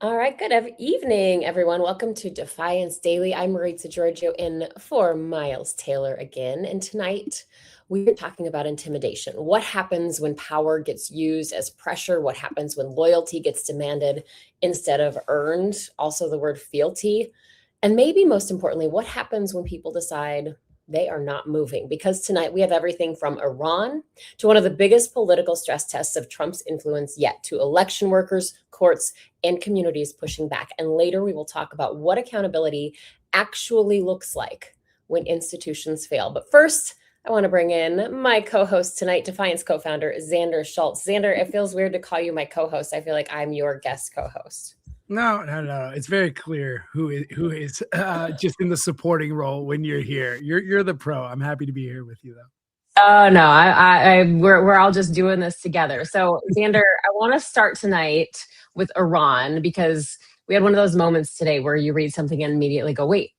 All right, evening, everyone. Welcome to Defiance Daily. I'm Maritza Giorgio in for Miles Taylor again. And tonight we are talking about intimidation. What happens when power gets used as pressure? What happens when loyalty gets demanded instead of earned? Also, the word fealty. And maybe most importantly, what happens when people decide they are not moving? Because tonight we have everything from Iran to one of the biggest political stress tests of Trump's influence yet, to election workers, courts, and communities pushing back. And later we will talk about what accountability actually looks like when institutions fail. But first, I want to bring in my co-host tonight, Defiance co-founder Xander Schultz. Xander, it feels weird to call you my co-host. I feel like I'm your guest co-host. No. It's very clear who is just in the supporting role when you're here. You're the pro. I'm happy to be here with you, though. Oh no, we're all just doing this together. So Xander, I want to start tonight with Iran, because we had one of those moments today where you read something and immediately go, wait,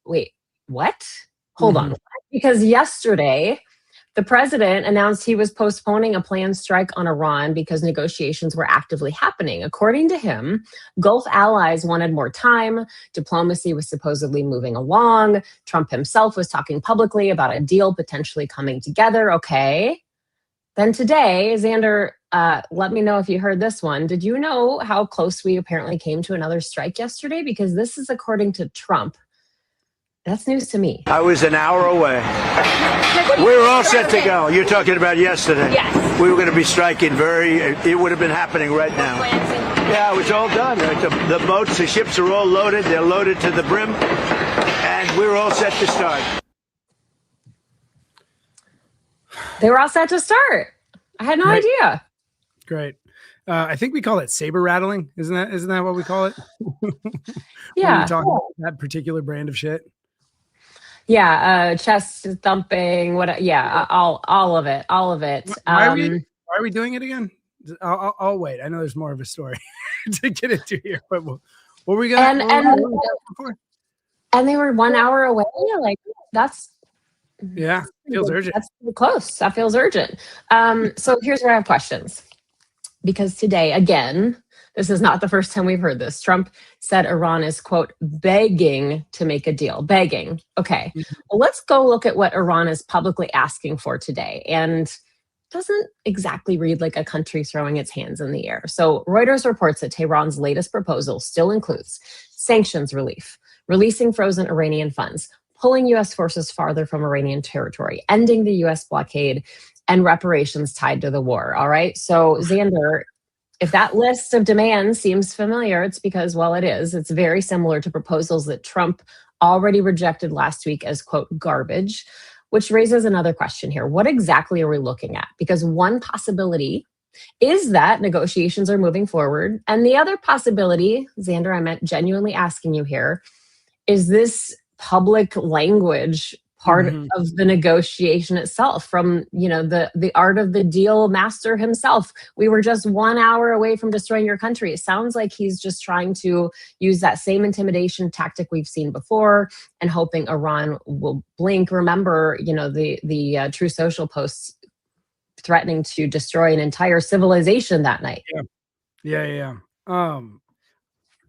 what? Hold on. Because yesterday, the president announced he was postponing a planned strike on Iran because negotiations were actively happening. According to him, Gulf allies wanted more time. Diplomacy was supposedly moving along. Trump himself was talking publicly about a deal potentially coming together. Okay. Then today, Xander, let me know if you heard this one. Did you know how close we apparently came to another strike yesterday? Because this is according to Trump. That's news to me. I was an hour away. We were all set to go. You're talking about yesterday. Yes. We were going to be striking it would have been happening right now. Yeah, it was all done. The boats, the ships are all loaded. They're loaded to the brim. And we were all set to start. They were all set to start. I had no idea. Great. I think we call it saber rattling. Isn't that what we call it? Yeah. Talking about that particular brand of shit. Yeah, chest thumping, all of it. Why are we doing it again? I'll wait. I know there's more of a story to get into here, but what were we gonna? And they were 1 hour away. Like feels urgent. That's close. That feels urgent. So here's where I have questions, because today again, this is not the first time we've heard this. Trump said Iran is, quote, begging to make a deal. Begging. Okay. Well, let's go look at what Iran is publicly asking for today. And doesn't exactly read like a country throwing its hands in the air. So Reuters reports that Tehran's latest proposal still includes sanctions relief, releasing frozen Iranian funds, pulling U.S. forces farther from Iranian territory, ending the U.S. blockade, and reparations tied to the war. All right. So Xander, if that list of demands seems familiar, it's because, well, it is. It's very similar to proposals that Trump already rejected last week as, quote, garbage, which raises another question here. What exactly are we looking at? Because one possibility is that negotiations are moving forward. And the other possibility, Xander, I meant genuinely asking you here, is this public language part of the negotiation itself from, the art of the deal master himself? We were just 1 hour away from destroying your country. It sounds like he's just trying to use that same intimidation tactic we've seen before and hoping Iran will blink. Remember, the True Social posts threatening to destroy an entire civilization that night. Yeah.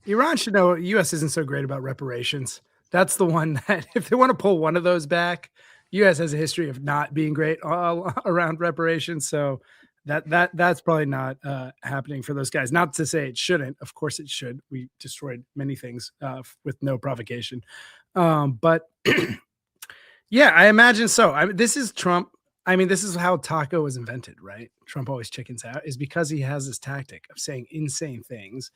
Iran should know U.S. isn't so great about reparations. That's the one that, if they want to pull one of those back, U.S. has a history of not being great around reparations. So that's probably not happening for those guys. Not to say it shouldn't. Of course it should. We destroyed many things with no provocation. But yeah, I imagine so. This is Trump. This is how taco was invented, right? Trump always chickens out, is because he has this tactic of saying insane things.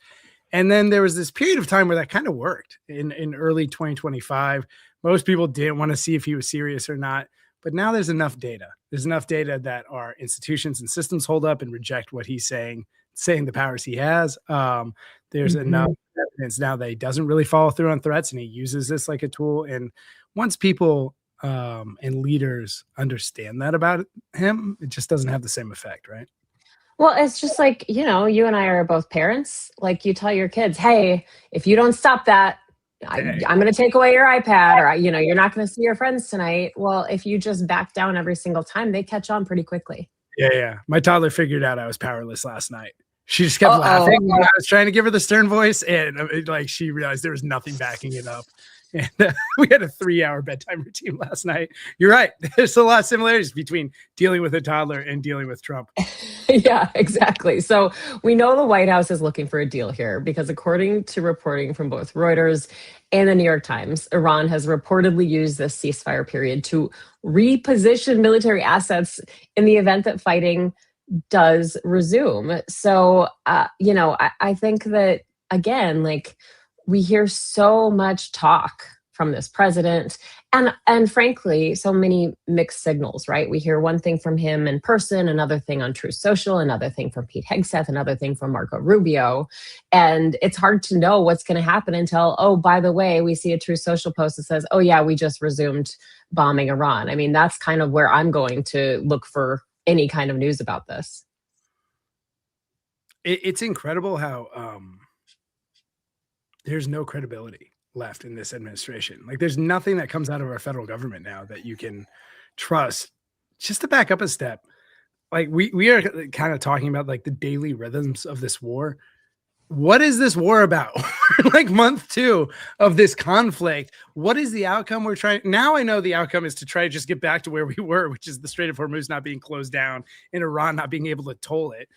And then there was this period of time where that kind of worked in early 2025. Most people didn't want to see if he was serious or not. But now there's enough data. There's enough data that our institutions and systems hold up and reject what he's saying the powers he has. There's enough evidence now that he doesn't really follow through on threats, and he uses this like a tool. And once people and leaders understand that about him, it just doesn't have the same effect, right? Well, it's just like, you and I are both parents. Like, you tell your kids, hey, if you don't stop that, I'm going to take away your iPad, or, you're not going to see your friends tonight. Well, if you just back down every single time, they catch on pretty quickly. Yeah. My toddler figured out I was powerless last night. She just kept laughing when I was trying to give her the stern voice, and like she realized there was nothing backing it up. And we had a 3-hour bedtime routine last night. You're right. There's a lot of similarities between dealing with a toddler and dealing with Trump. Yeah, exactly. So we know the White House is looking for a deal here because according to reporting from both Reuters and the New York Times, Iran has reportedly used this ceasefire period to reposition military assets in the event that fighting does resume. So, I think that, again, like, we hear so much talk from this president and frankly, so many mixed signals, right? We hear one thing from him in person, another thing on Truth Social, another thing from Pete Hegseth, another thing from Marco Rubio. And it's hard to know what's going to happen until, oh, by the way, we see a Truth Social post that says, oh yeah, we just resumed bombing Iran. I mean, that's kind of where I'm going to look for any kind of news about this. It's incredible how there's no credibility left in this administration. Like, there's nothing that comes out of our federal government now that you can trust. Just to back up a step, like we are kind of talking about like the daily rhythms of this war. What is this war about? Like month 2 of this conflict. What is the outcome we're trying? Now I know the outcome is to try to just get back to where we were, which is the Strait of Hormuz not being closed down and Iran not being able to toll it.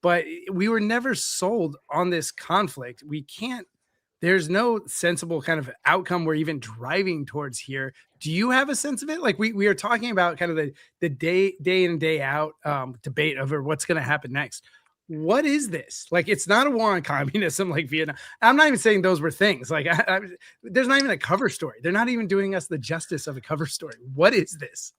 But we were never sold on this conflict. We can't. There's no sensible kind of outcome we're even driving towards here. Do you have a sense of it? Like we are talking about kind of the day in and day out debate over what's going to happen next. What is this? Like, it's not a war on communism like Vietnam. I'm not even saying those were things. Like, there's not even a cover story. They're not even doing us the justice of a cover story. What is this?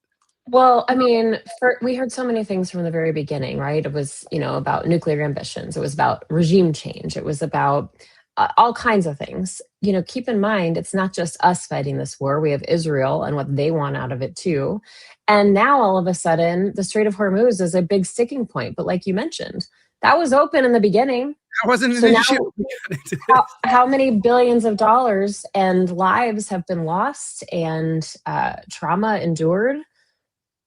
Well, I mean, we heard so many things from the very beginning, right? It was, about nuclear ambitions. It was about regime change. It was about all kinds of things. Keep in mind, it's not just us fighting this war. We have Israel and what they want out of it too. And now all of a sudden, the Strait of Hormuz is a big sticking point. But like you mentioned, that was open in the beginning. That wasn't an issue. How many billions of dollars and lives have been lost and trauma endured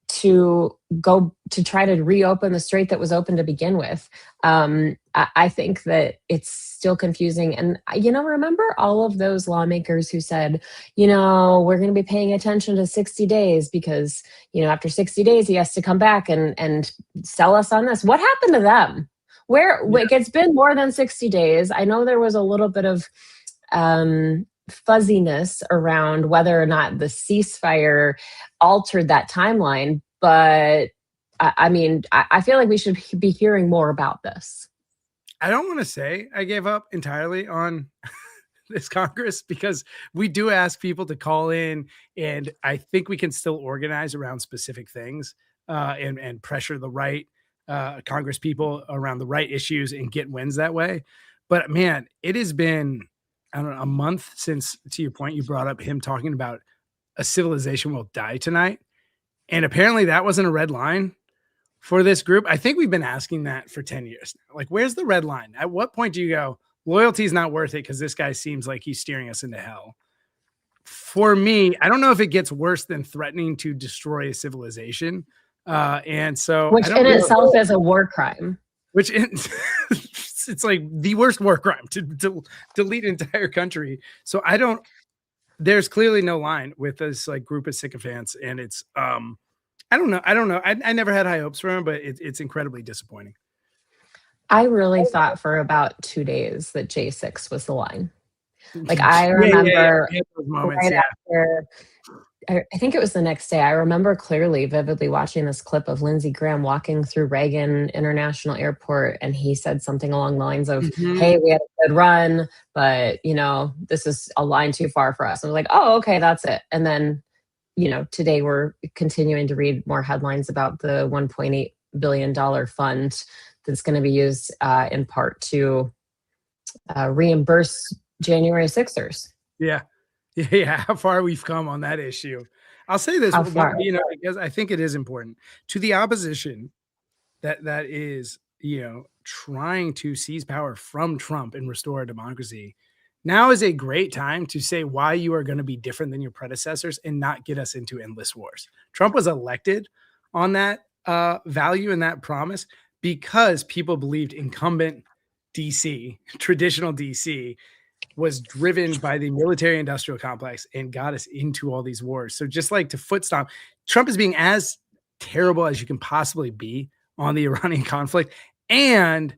to go to try to reopen the strait that was open to begin with? I think that it's still confusing. And, remember all of those lawmakers who said, we're going to be paying attention to 60 days because, after 60 days, he has to come back and sell us on this. What happened to them? It's been more than 60 days. I know there was a little bit of fuzziness around whether or not the ceasefire altered that timeline, but I feel like we should be hearing more about this. I don't want to say I gave up entirely on this Congress because we do ask people to call in, and I think we can still organize around specific things and pressure the right Congress people around the right issues and get wins that way. But man, it has been, I don't know, a month since, to your point, you brought up him talking about a civilization will die tonight. And apparently that wasn't a red line for this group. I think we've been asking that for 10 years now. Like, where's the red line? At what point do you go, loyalty is not worth it because this guy seems like he's steering us into hell? For me, I don't know if it gets worse than threatening to destroy a civilization. And so, which in itself is a war crime. It's like the worst war crime to delete an entire country. So there's clearly no line with this like group of sycophants, and it's I don't know. I never had high hopes for him, but it's incredibly disappointing. I really thought for about 2 days that J6 was the line. Like, I remember after, I think it was the next day, I remember clearly, vividly watching this clip of Lindsey Graham walking through Reagan International Airport, and he said something along the lines of, hey, we had a good run, but, this is a line too far for us. I was like, oh, okay, that's it. And then, today we're continuing to read more headlines about the $1.8 billion fund that's going to be used in part to reimburse January 6ers. Yeah. How far we've come on that issue. I'll say this, because I think it is important to the opposition that is, trying to seize power from Trump and restore a democracy. Now is a great time to say why you are going to be different than your predecessors and not get us into endless wars. Trump was elected on that value and that promise because people believed incumbent DC, traditional DC, was driven by the military industrial complex and got us into all these wars. So just like to foot stomp, Trump is being as terrible as you can possibly be on the Iranian conflict. And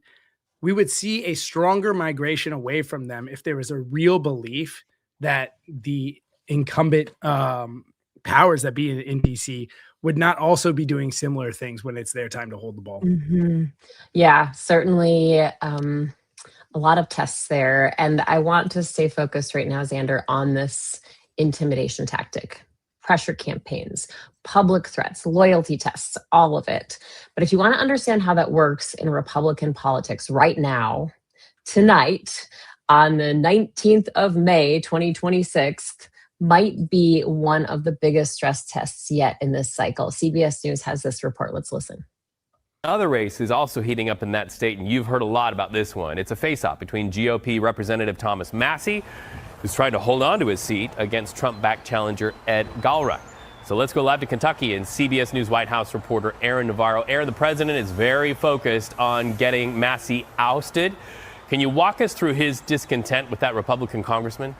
we would see a stronger migration away from them if there was a real belief that the incumbent powers that be in DC would not also be doing similar things when it's their time to hold the ball. Mm-hmm. Yeah, certainly a lot of tests there. And I want to stay focused right now, Xander, on this intimidation tactic, pressure campaigns, public threats, loyalty tests, all of it. But if you want to understand how that works in Republican politics right now, tonight, on the 19th of May, 2026, might be one of the biggest stress tests yet in this cycle. CBS News has this report. Let's listen. Another race is also heating up in that state, and you've heard a lot about this one. It's a face-off between GOP Representative Thomas Massie, who's trying to hold on to his seat, against Trump-backed challenger Ed Galbraith. So let's go live to Kentucky and CBS News White House reporter Aaron Navarro. Aaron, the president is very focused on getting Massie ousted. Can you walk us through his discontent with that Republican congressman?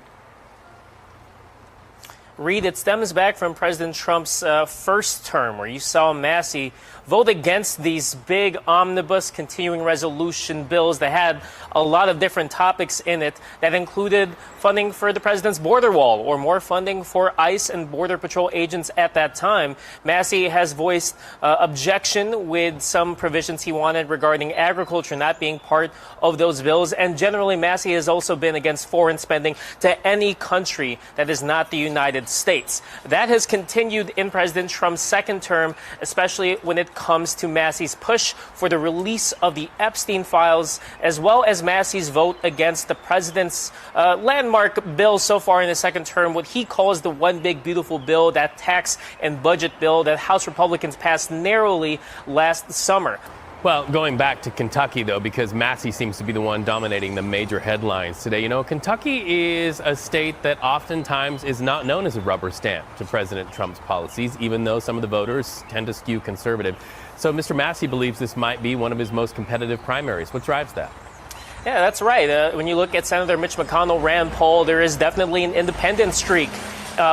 Reed, it stems back from President Trump's first term, where you saw Massie vote against these big omnibus continuing resolution bills that had a lot of different topics in it that included funding for the president's border wall or more funding for ICE and Border Patrol agents at that time. Massie has voiced objection with some provisions he wanted regarding agriculture not being part of those bills. And generally, Massie has also been against foreign spending to any country that is not the United States. That has continued in President Trump's second term, especially when it comes to Massie's push for the release of the Epstein files, as well as Massie's vote against the president's landmark bill so far in the second term, what he calls the One Big Beautiful Bill, that tax and budget bill that House Republicans passed narrowly last summer. Well, going back to Kentucky, though, because Massie seems to be the one dominating the major headlines today. You know, Kentucky is a state that oftentimes is not known as a rubber stamp to President Trump's policies, even though some of the voters tend to skew conservative. So Mr. Massie believes this might be one of his most competitive primaries. What drives that? Yeah, that's right. When you look at Senator Mitch McConnell Rand Paul, there is definitely an independent streak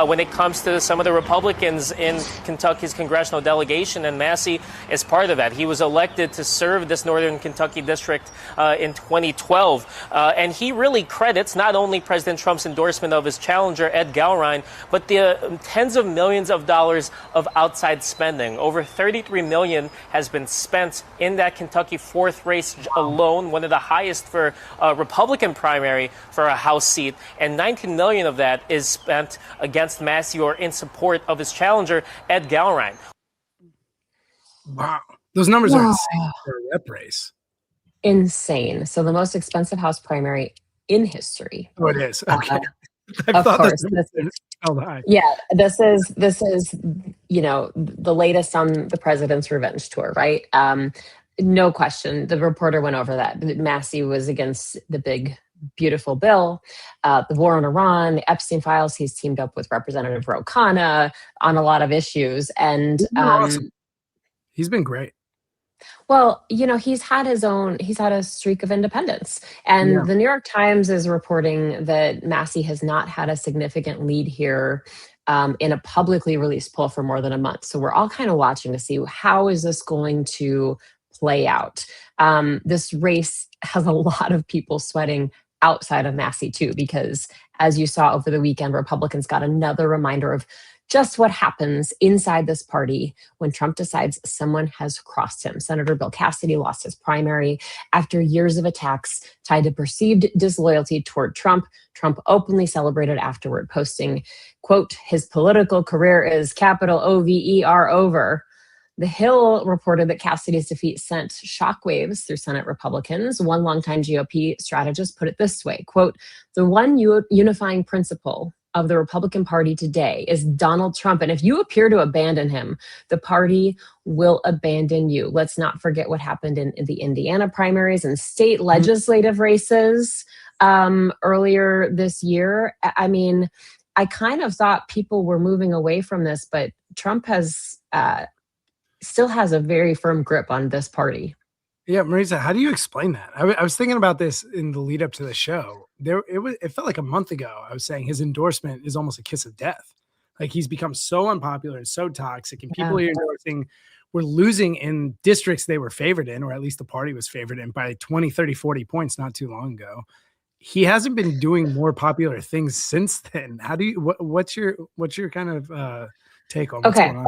when it comes to some of the Republicans in Kentucky's congressional delegation, and Massie is part of that. He was elected to serve this Northern Kentucky district in 2012, and he really credits not only President Trump's endorsement of his challenger, Ed Galbraith, but the tens of millions of dollars of outside spending. Over $33 million has been spent in that Kentucky fourth race alone, one of the highest for a Republican primary for a House seat, and $19 million of that is spent against Massie or in support of his challenger, Ed Galbraith. Wow. Those numbers are insane for a rep race. Insane. So the most expensive House primary in history. Oh, it is. Okay. Of course. Yeah, this is, you know, the latest on the president's revenge tour, right? No question. The reporter went over that. Massie was against the big beautiful bill, the war on Iran, the Epstein files. He's teamed up with Representative Ro Khanna on a lot of issues. And awesome. He's been great. Well, you know, he's had a streak of independence. And the New York Times is reporting that Massie has not had a significant lead here in a publicly released poll for more than a month. So we're all kind of watching to see how is this going to play out. This race has a lot of people sweating outside of Massie too, because as you saw over the weekend, Republicans got another reminder of just what happens inside this party when Trump decides someone has crossed him. Senator Bill Cassidy lost his primary after years of attacks tied to perceived disloyalty toward Trump. Trump openly celebrated afterward, posting, quote, "His political career is capital OVER over." The Hill reported that Cassidy's defeat sent shockwaves through Senate Republicans. One longtime GOP strategist put it this way, quote, "The one unifying principle of the Republican Party today is Donald Trump. And if you appear to abandon him, the party will abandon you." Let's not forget what happened in the Indiana primaries and state legislative races earlier this year. I mean, I kind of thought people were moving away from this, but Trump has still has a very firm grip on this party. Yeah, Marisa, how do you explain that? I was thinking about this in the lead up to the show. It felt like a month ago. I was saying his endorsement is almost a kiss of death. Like he's become so unpopular and so toxic, and people are endorsing were losing in districts they were favored in, or at least the party was favored in by 20, 30, 40 points not too long ago. He hasn't been doing more popular things since then. How do you what's your kind of take on what's going on?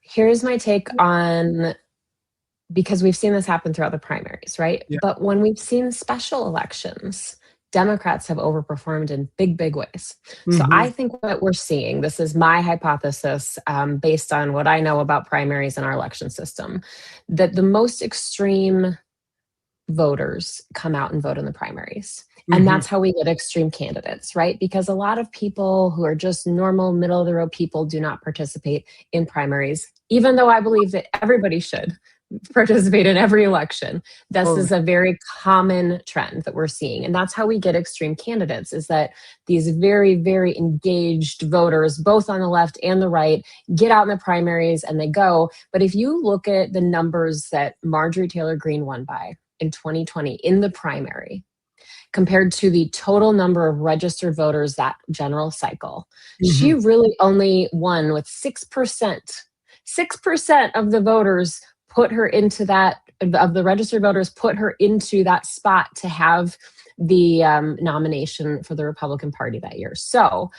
Here's my take on, because we've seen this happen throughout the primaries, right? Yeah. But when we've seen special elections, Democrats have overperformed in big, big ways. So I think what we're seeing, this is my hypothesis based on what I know about primaries in our election system, that the most extreme voters come out and vote in the primaries. And that's how we get extreme candidates, right? Because a lot of people who are just normal, middle of the road people do not participate in primaries, even though I believe that everybody should participate in every election. This is a very common trend that we're seeing. And that's how we get extreme candidates, is that these very, very engaged voters, both on the left and the right, get out in the primaries and they go. But if you look at the numbers that Marjorie Taylor Greene won by in 2020 in the primary, compared to the total number of registered voters that general cycle, she really only won with 6%. 6% of the voters put her into that, of the registered voters put her into that spot to have the nomination for the Republican Party that year. So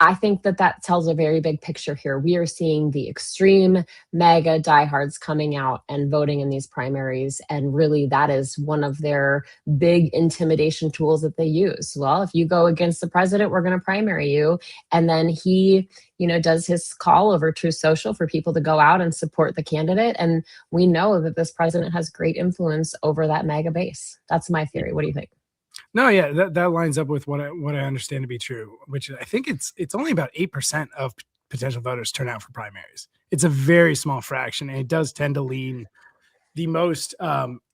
I think that tells a very big picture here. We are seeing the extreme MAGA diehards coming out and voting in these primaries. And really that is one of their big intimidation tools that they use. Well, if you go against the president, we're going to primary you. And then he, does his call over Truth Social for people to go out and support the candidate. And we know that this president has great influence over that MAGA base. That's my theory. What do you think? No, yeah, that lines up with what I understand to be true, which I think it's only about 8% of potential voters turn out for primaries. It's a very small fraction, and it does tend to lean the most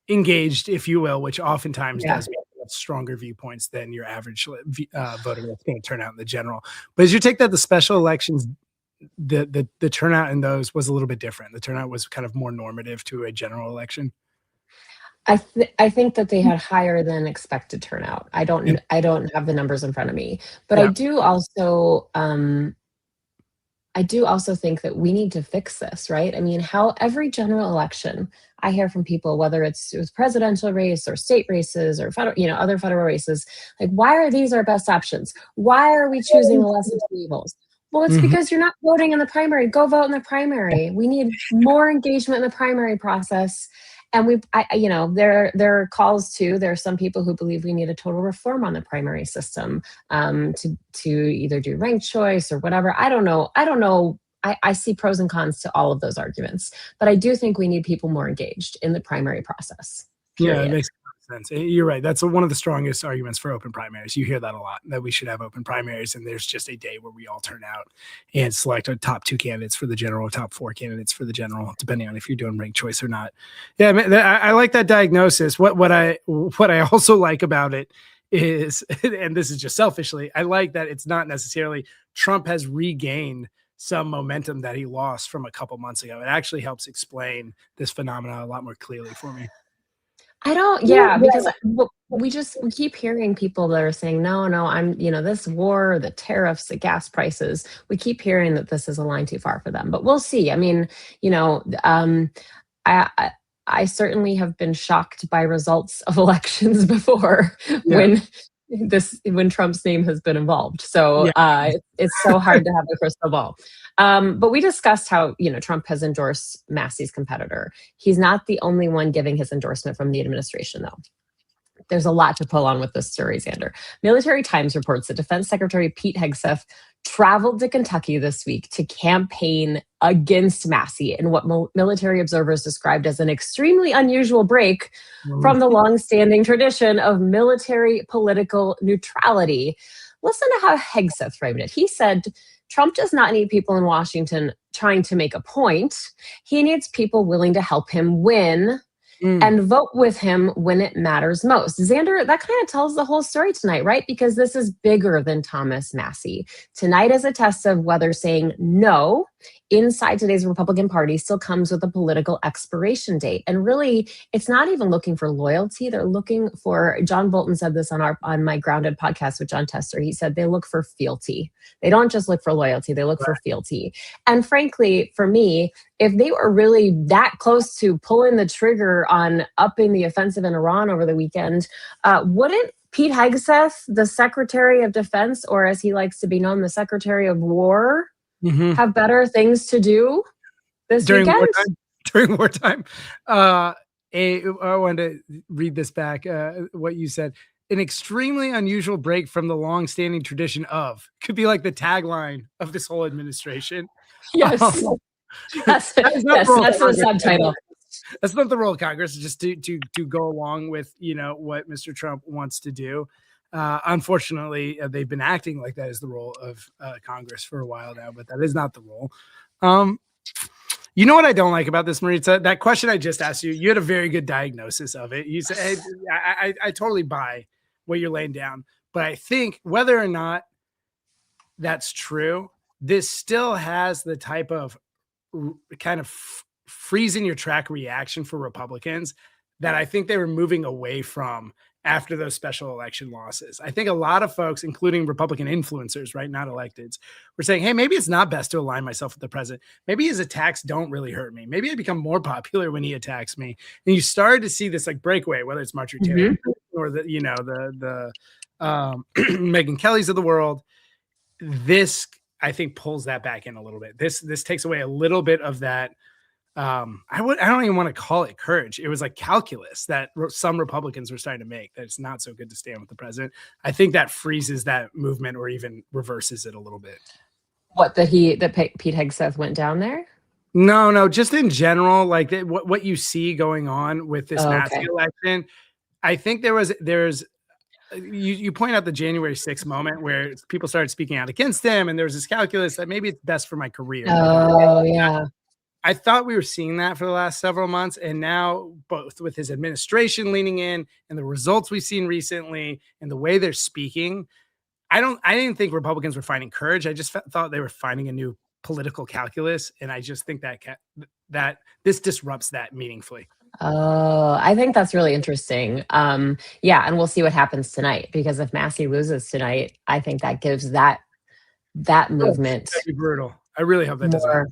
engaged, if you will, which oftentimes does have stronger viewpoints than your average voter that's going to turn out in the general. But as you take that, the special elections, the turnout in those was a little bit different. The turnout was kind of more normative to a general election. I think that they had higher than expected turnout. I don't have the numbers in front of me, but I do also think that we need to fix this, right? I mean, how every general election, I hear from people, whether it was presidential race or state races or federal, other federal races, like, why are these our best options? Why are we choosing the lesser of two evils? Well, it's because you're not voting in the primary. Go vote in the primary. We need more engagement in the primary process. And there are calls too. There are some people who believe we need a total reform on the primary system to either do ranked choice or whatever. I don't know. I see pros and cons to all of those arguments, but I do think we need people more engaged in the primary process. Period. Yeah, it makes sense. You're right. That's one of the strongest arguments for open primaries. You hear that a lot, that we should have open primaries, and there's just a day where we all turn out and select our top 2 candidates for the general, top 4 candidates for the general, depending on if you're doing ranked choice or not. Yeah, I like that diagnosis. What I also like about it is, and this is just selfishly, I like that it's not necessarily Trump has regained some momentum that he lost from a couple months ago. It actually helps explain this phenomenon a lot more clearly for me. Because we keep hearing people that are saying, no, I'm, this war, the tariffs, the gas prices, we keep hearing that this is a line too far for them, but we'll see. I mean, I certainly have been shocked by results of elections before when Trump's name has been involved. So it's so hard to have a crystal ball. But we discussed how, Trump has endorsed Massie's competitor. He's not the only one giving his endorsement from the administration, though. There's a lot to pull on with this story, Xander. Military Times reports that Defense Secretary Pete Hegseth traveled to Kentucky this week to campaign against Massie in what military observers described as an extremely unusual break from the longstanding tradition of military political neutrality. Listen to how Hegseth framed it. He said, Trump does not need people in Washington trying to make a point. He needs people willing to help him win and vote with him when it matters most. Xander, that kind of tells the whole story tonight, right? Because this is bigger than Thomas Massie. Tonight is a test of whether saying no inside today's Republican Party still comes with a political expiration date. And really, it's not even looking for loyalty. They're looking for, John Bolton said this on my Grounded podcast with John Tester. He said they look for fealty. They don't just look for loyalty, they look for fealty. And frankly, for me, if they were really that close to pulling the trigger on upping the offensive in Iran over the weekend, wouldn't Pete Hegseth, the Secretary of Defense, or as he likes to be known, the Secretary of War, have better things to do this weekend? During wartime. I wanted to read this back, what you said. An extremely unusual break from the long-standing tradition of, could be like the tagline of this whole administration. Yes. That's the subtitle. That's not the role of Congress, just to go along with, what Mr. Trump wants to do. Unfortunately, they've been acting like that is the role of Congress for a while now, but that is not the role. You know what I don't like about this, Maritza? That question I just asked you, you had a very good diagnosis of it. You said, hey, I totally buy what you're laying down. But I think whether or not that's true, this still has the type of kind of freeze in your track reaction for Republicans that I think they were moving away from after those special election losses. I think a lot of folks, including Republican influencers, right, not electeds, were saying, hey, maybe it's not best to align myself with the president. Maybe his attacks don't really hurt me. Maybe I become more popular when he attacks me. And you started to see this like breakaway, whether it's Marjorie Taylor or the Megyn Kelly's of the world. This, I think, pulls that back in a little bit. This takes away a little bit of that. I don't even want to call it courage. It was like calculus that some Republicans were starting to make, that it's not so good to stand with the president. I think that freezes that movement or even reverses it a little bit. What, that Pete Hegseth went down there? No, just in general, like what you see going on with this Massie election. I think there's you point out the January 6th moment where people started speaking out against him, and there was this calculus that maybe it's best for my career. Oh, yeah. I thought we were seeing that for the last several months, and now both with his administration leaning in and the results we've seen recently and the way they're speaking, I didn't think Republicans were finding courage. I just thought they were finding a new political calculus, and I just think that this disrupts that meaningfully. Oh, I think that's really interesting. Yeah, and we'll see what happens tonight, because if Massie loses tonight, I think that gives that movement that'd be brutal. I really hope that doesn't happen.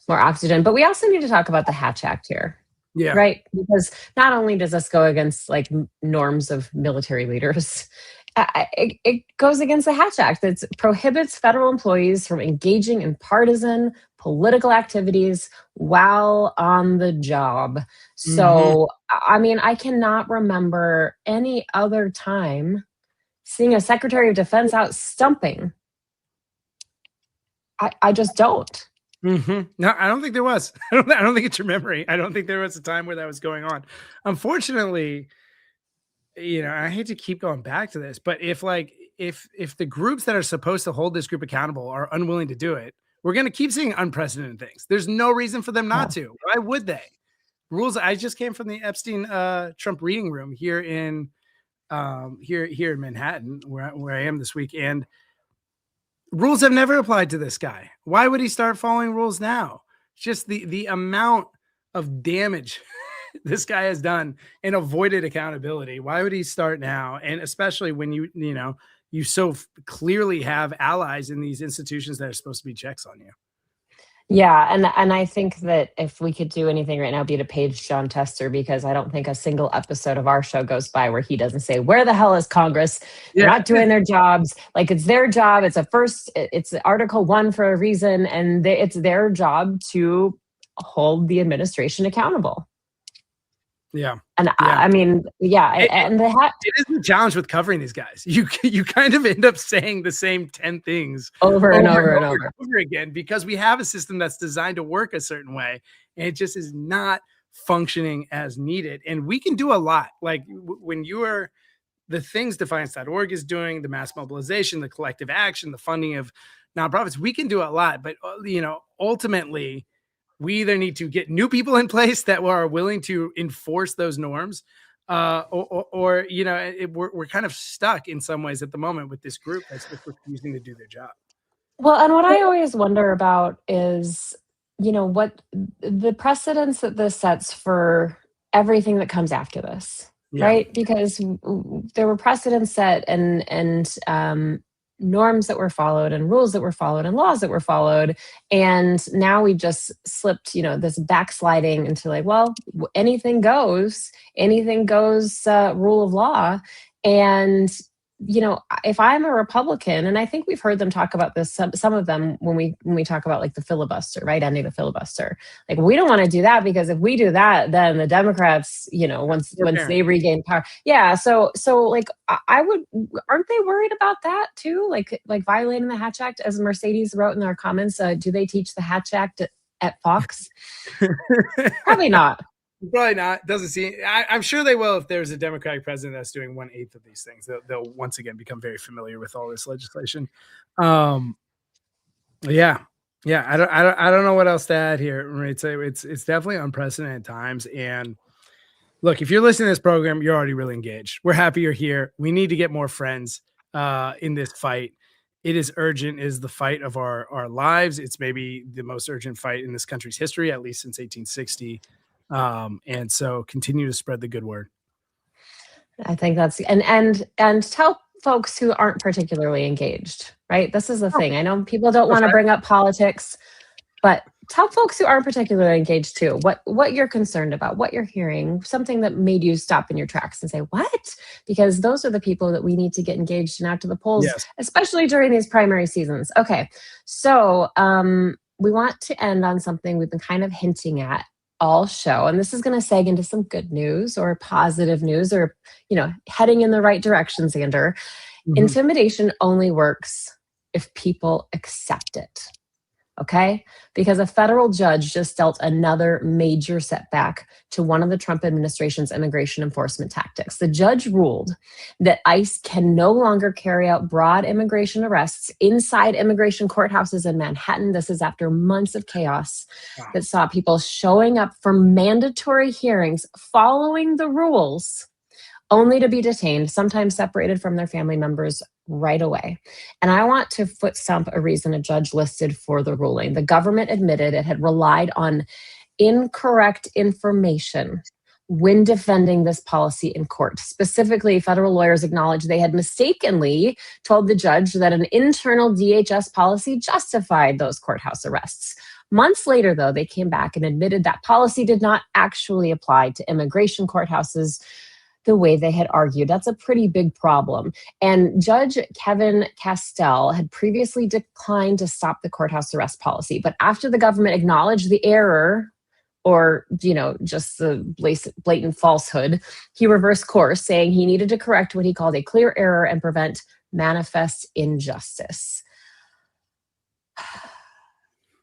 More oxygen. But we also need to talk about the Hatch Act here. Yeah. Right? Because not only does this go against like norms of military leaders, it goes against the Hatch Act that prohibits federal employees from engaging in partisan political activities while on the job. So, I mean, I cannot remember any other time seeing a Secretary of Defense out stumping. I just don't. No, I don't think there was. I don't think it's your memory. I don't think there was a time where that was going on. Unfortunately, I hate to keep going back to this, but if the groups that are supposed to hold this group accountable are unwilling to do it, we're going to keep seeing unprecedented things. There's no reason for them not to. Why would they? Rules. I just came from the Epstein Trump reading room here in Manhattan, where I am this week, and rules have never applied to this guy. Why would he start following rules now? Just the amount of damage this guy has done and avoided accountability. Why would he start now? And especially when you so clearly have allies in these institutions that are supposed to be checks on you. Yeah, and I think that if we could do anything right now, be to page John Tester, because I don't think a single episode of our show goes by where he doesn't say, where the hell is Congress? They're not doing their jobs. Like, it's their job. It's Article 1 for a reason, and it's their job to hold the administration accountable. Yeah. And I mean, it is the challenge with covering these guys. You kind of end up saying the same 10 things over and over again, because we have a system that's designed to work a certain way, and it just is not functioning as needed. And we can do a lot. Like when the things Defiance.org is doing, the mass mobilization, the collective action, the funding of nonprofits, we can do a lot. But ultimately, we either need to get new people in place that are willing to enforce those norms, or we're kind of stuck in some ways at the moment with this group that's just refusing to do their job. Well, and what I always wonder about is, what the precedence that this sets for everything that comes after this, Yeah. right? Because there were precedents set and norms that were followed and rules that were followed and laws that were followed, and now we just slipped, this backsliding into like, well, anything goes, rule of law, and if I'm a Republican, and I think we've heard them talk about this, some of them when we talk about like the filibuster, right, ending the filibuster, like we don't want to do that because if we do that, then the Democrats, once they regain power, yeah. So like I would, aren't they worried about that too? Like violating the Hatch Act, as Mercedes wrote in their comments. Do they teach the Hatch Act at Fox? Probably not. Probably not. Doesn't seem. I'm sure they will if there's a Democratic president that's doing 1/8 of these things. They'll once again become very familiar with all this legislation. Yeah. I don't know what else to add here. Right? It's definitely unprecedented times. And look, if you're listening to this program, you're already really engaged. We're happy you're here. We need to get more friends in this fight. It is urgent. It is the fight of our lives. It's maybe the most urgent fight in this country's history, at least since 1860. And so continue to spread the good word. I think that's and tell folks who aren't particularly engaged, right? This is the thing. I know people don't want to bring up politics, but tell folks who aren't particularly engaged too what you're concerned about, what you're hearing, something that made you stop in your tracks and say, what? Because those are the people that we need to get engaged and out to the polls, yes, especially during these primary seasons. Okay, so we want to end on something we've been kind of hinting at all show, and this is going to seg into some good news or positive news, or heading in the right direction, Xander. Mm-hmm. Intimidation only works if people accept it. Okay? Because a federal judge just dealt another major setback to one of the Trump administration's immigration enforcement tactics. The judge ruled that ICE can no longer carry out broad immigration arrests inside immigration courthouses in Manhattan. This is after months of chaos that saw people showing up for mandatory hearings following the rules, only to be detained, sometimes separated from their family members right away. And I want to foot stomp a reason a judge listed for the ruling. The government admitted it had relied on incorrect information when defending this policy in court. Specifically, federal lawyers acknowledged they had mistakenly told the judge that an internal DHS policy justified those courthouse arrests. Months later, though, they came back and admitted that policy did not actually apply to immigration courthouses the way they had argued. That's a pretty big problem. And Judge Kevin Castell had previously declined to stop the courthouse arrest policy. But after the government acknowledged the error, or, just the blatant falsehood, he reversed course, saying he needed to correct what he called a clear error and prevent manifest injustice.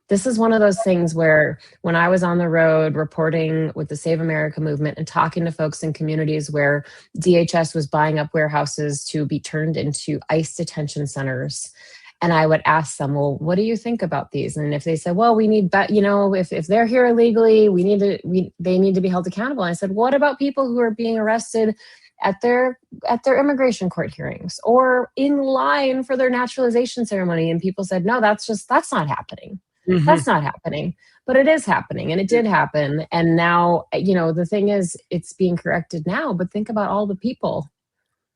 This is one of those things where when I was on the road reporting with the Save America movement and talking to folks in communities where DHS was buying up warehouses to be turned into ICE detention centers, and I would ask them, well, what do you think about these? And if they said, well, we need, if they're here illegally, they need to be held accountable. And I said, what about people who are being arrested at their immigration court hearings or in line for their naturalization ceremony? And people said, no, that's not happening. Mm-hmm. That's not happening, but it is happening, and it did happen. And now, the thing is, it's being corrected now, but think about all the people.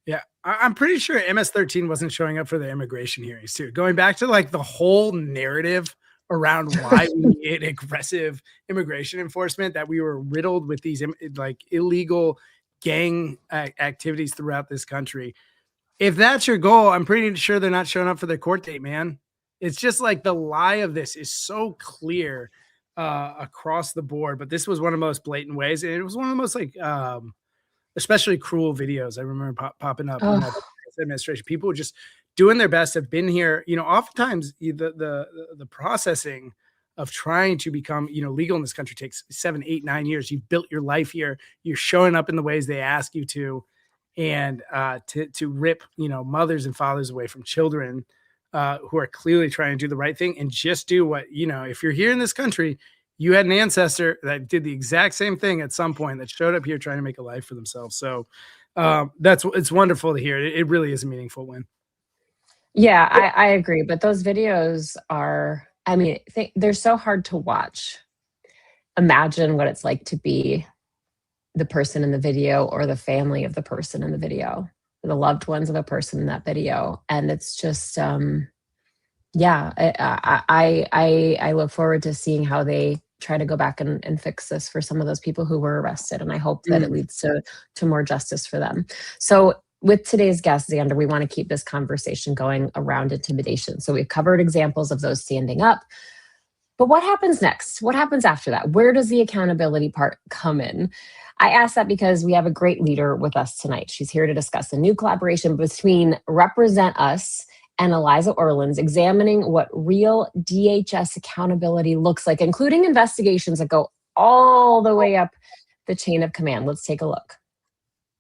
Yeah, I'm pretty sure MS-13 wasn't showing up for the immigration hearings too. Going back to like the whole narrative around why we need aggressive immigration enforcement, that we were riddled with these like illegal gang activities throughout this country. If that's your goal, I'm pretty sure they're not showing up for their court date, man. It's just like the lie of this is so clear across the board, but this was one of the most blatant ways. And it was one of the most especially cruel videos I remember popping up in that administration. People were just doing their best, have been here. Oftentimes the processing of trying to become, legal in this country takes 7, 8, 9 years. You've built your life here. You're showing up in the ways they ask you to, and to rip, mothers and fathers away from children who are clearly trying to do the right thing, and just do what, if you're here in this country, you had an ancestor that did the exact same thing at some point, that showed up here trying to make a life for themselves. So it's wonderful to hear. It really is a meaningful win. Yeah, I agree. But those videos are, I mean, they're so hard to watch. Imagine what it's like to be the person in the video or the family of the person in the video, or the loved ones of a person in that video. And it's just, yeah, I look forward to seeing how they try to go back and fix this for some of those people who were arrested. And I hope that it leads to more justice for them. So with today's guest, Xander, we want to keep this conversation going around intimidation. So we've covered examples of those standing up. But what happens next? What happens after that? Where does the accountability part come in? I ask that because we have a great leader with us tonight. She's here to discuss a new collaboration between RepresentUs and Eliza Orlins, examining what real DHS accountability looks like, including investigations that go all the way up the chain of command. Let's take a look.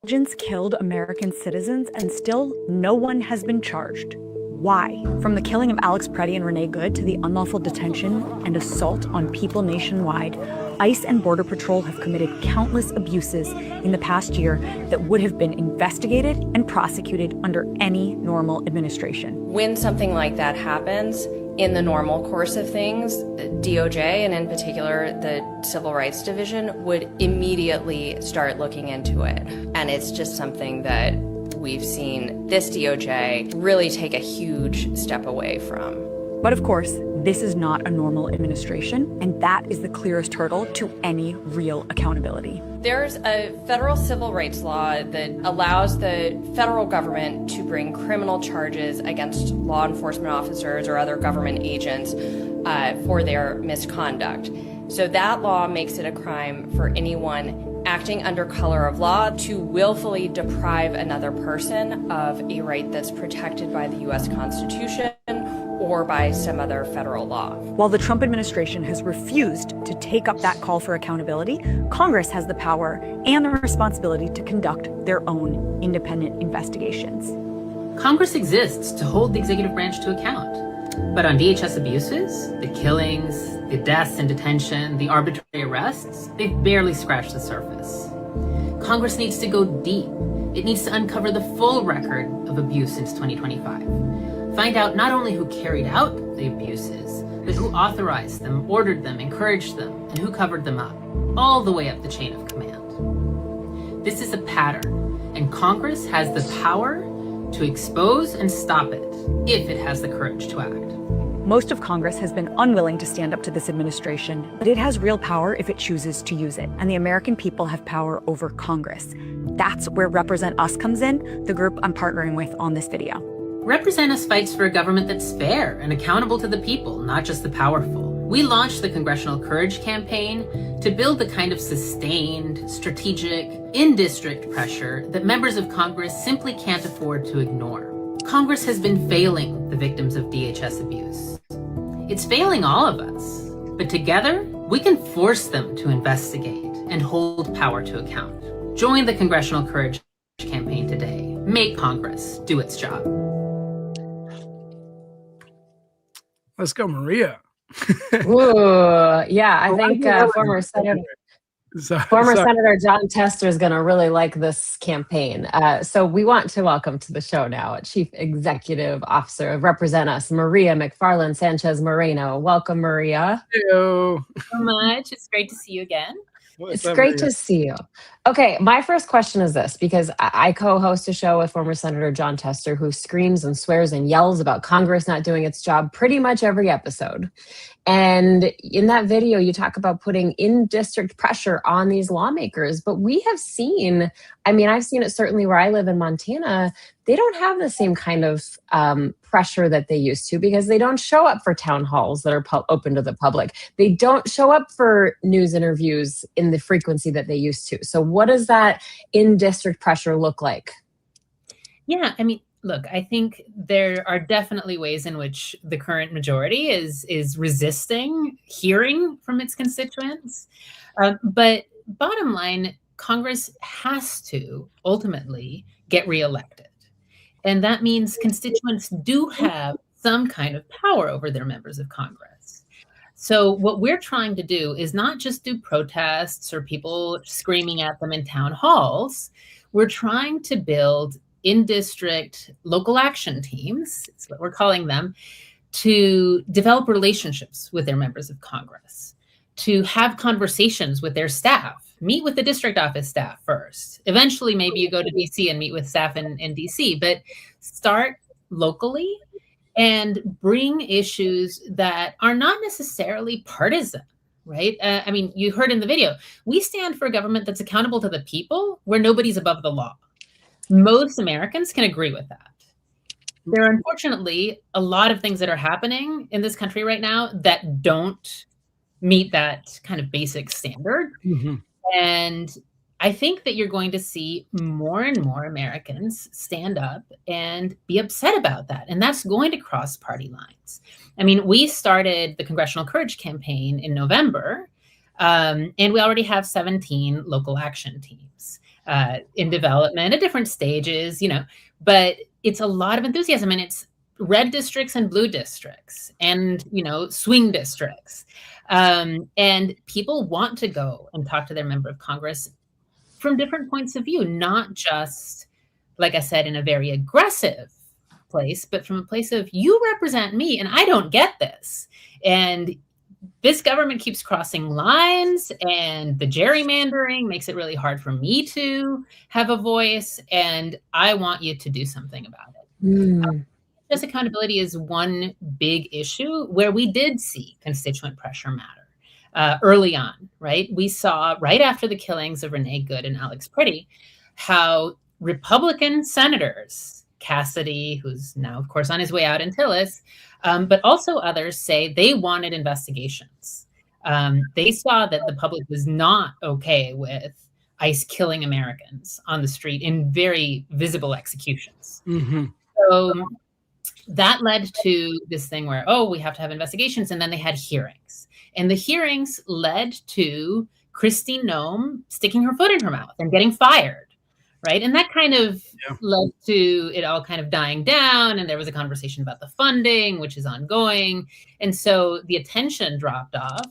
Agents killed American citizens and still no one has been charged. Why? From the killing of Alex Preddy and Renee Good to the unlawful detention and assault on people nationwide, ICE and Border Patrol have committed countless abuses in the past year that would have been investigated and prosecuted under any normal administration. When something like that happens, in the normal course of things, DOJ, and in particular the Civil Rights Division, would immediately start looking into it. And it's just something that we've seen this DOJ really take a huge step away from. But of course, this is not a normal administration, and that is the clearest hurdle to any real accountability. There's a federal civil rights law that allows the federal government to bring criminal charges against law enforcement officers or other government agents for their misconduct. So that law makes it a crime for anyone acting under color of law to willfully deprive another person of a right that's protected by the U.S. Constitution or by some other federal law. While the Trump administration has refused to take up that call for accountability, Congress has the power and the responsibility to conduct their own independent investigations. Congress exists to hold the executive branch to account. But on DHS abuses, the killings, the deaths in detention, the arbitrary arrests, they've barely scratched the surface. Congress needs to go deep. It needs to uncover the full record of abuse since 2025. Find out not only who carried out the abuses, but who authorized them, ordered them, encouraged them, and who covered them up, all the way up the chain of command. This is a pattern, and Congress has the power to expose and stop it if it has the courage to act. Most of Congress has been unwilling to stand up to this administration, but it has real power if it chooses to use it, and the American people have power over Congress. That's where RepresentUs comes in, the group I'm partnering with on this video. RepresentUs fights for a government that's fair and accountable to the people, not just the powerful. We launched the Congressional Courage Campaign to build the kind of sustained, strategic, in-district pressure that members of Congress simply can't afford to ignore. Congress has been failing the victims of DHS abuse. It's failing all of us, but together we can force them to investigate and hold power to account. Join the Congressional Courage Campaign today. Make Congress do its job. Let's go, Maria. Ooh, yeah, I think former Senator John Tester is going to really like this campaign. So we want to welcome to the show now Chief Executive Officer of RepresentUs, Maria McFarland Sánchez-Moreno. Welcome, Maria. Hello. So much. It's great to see you again. It's great to see you. Okay, my first question is this, because I co-host a show with former Senator John Tester, who screams and swears and yells about Congress not doing its job pretty much every episode. And in that video, you talk about putting in-district pressure on these lawmakers. But we have seen, I mean, I've seen it certainly where I live in Montana, they don't have the same kind of pressure that they used to, because they don't show up for town halls that are open to the public. They don't show up for news interviews in the frequency that they used to. So what does that in-district pressure look like? Yeah, I mean, look, I think there are definitely ways in which the current majority is resisting hearing from its constituents. But bottom line, Congress has to ultimately get reelected. And that means constituents do have some kind of power over their members of Congress. So what we're trying to do is not just do protests or people screaming at them in town halls. We're trying to build in-district local action teams, that's what we're calling them, to develop relationships with their members of Congress, to have conversations with their staff, meet with the district office staff first. Eventually, maybe you go to DC and meet with staff in DC, but start locally and bring issues that are not necessarily partisan, right? I mean, you heard in the video, we stand for a government that's accountable to the people, where nobody's above the law. Most Americans can agree with that. There are unfortunately a lot of things that are happening in this country right now that don't meet that kind of basic standard. Mm-hmm. And I think that you're going to see more and more Americans stand up and be upset about that. And that's going to cross party lines. I mean, we started the Congressional Courage campaign in November, and we already have 17 local action teams in development at different stages, you know, but it's a lot of enthusiasm, and it's red districts and blue districts and, you know, swing districts. And people want to go and talk to their member of Congress from different points of view, not just, like I said, in a very aggressive place, but from a place of, you represent me and I don't get this. And this government keeps crossing lines, and the gerrymandering makes it really hard for me to have a voice, and I want you to do something about it. Just accountability is one big issue where we did see constituent pressure matter early on, right? We saw right after the killings of Renee Good and Alex Pretty, how Republican senators, Cassidy, who's now, of course, on his way out in Tillis, but also others, say they wanted investigations. They saw that the public was not okay with ICE killing Americans on the street in very visible executions. Mm-hmm. So that led to this thing where, oh, we have to have investigations. And then they had hearings. And the hearings led to Kristi Noem sticking her foot in her mouth and getting fired, right? And that kind of led to it all kind of dying down. And there was a conversation about the funding, which is ongoing. And so the attention dropped off.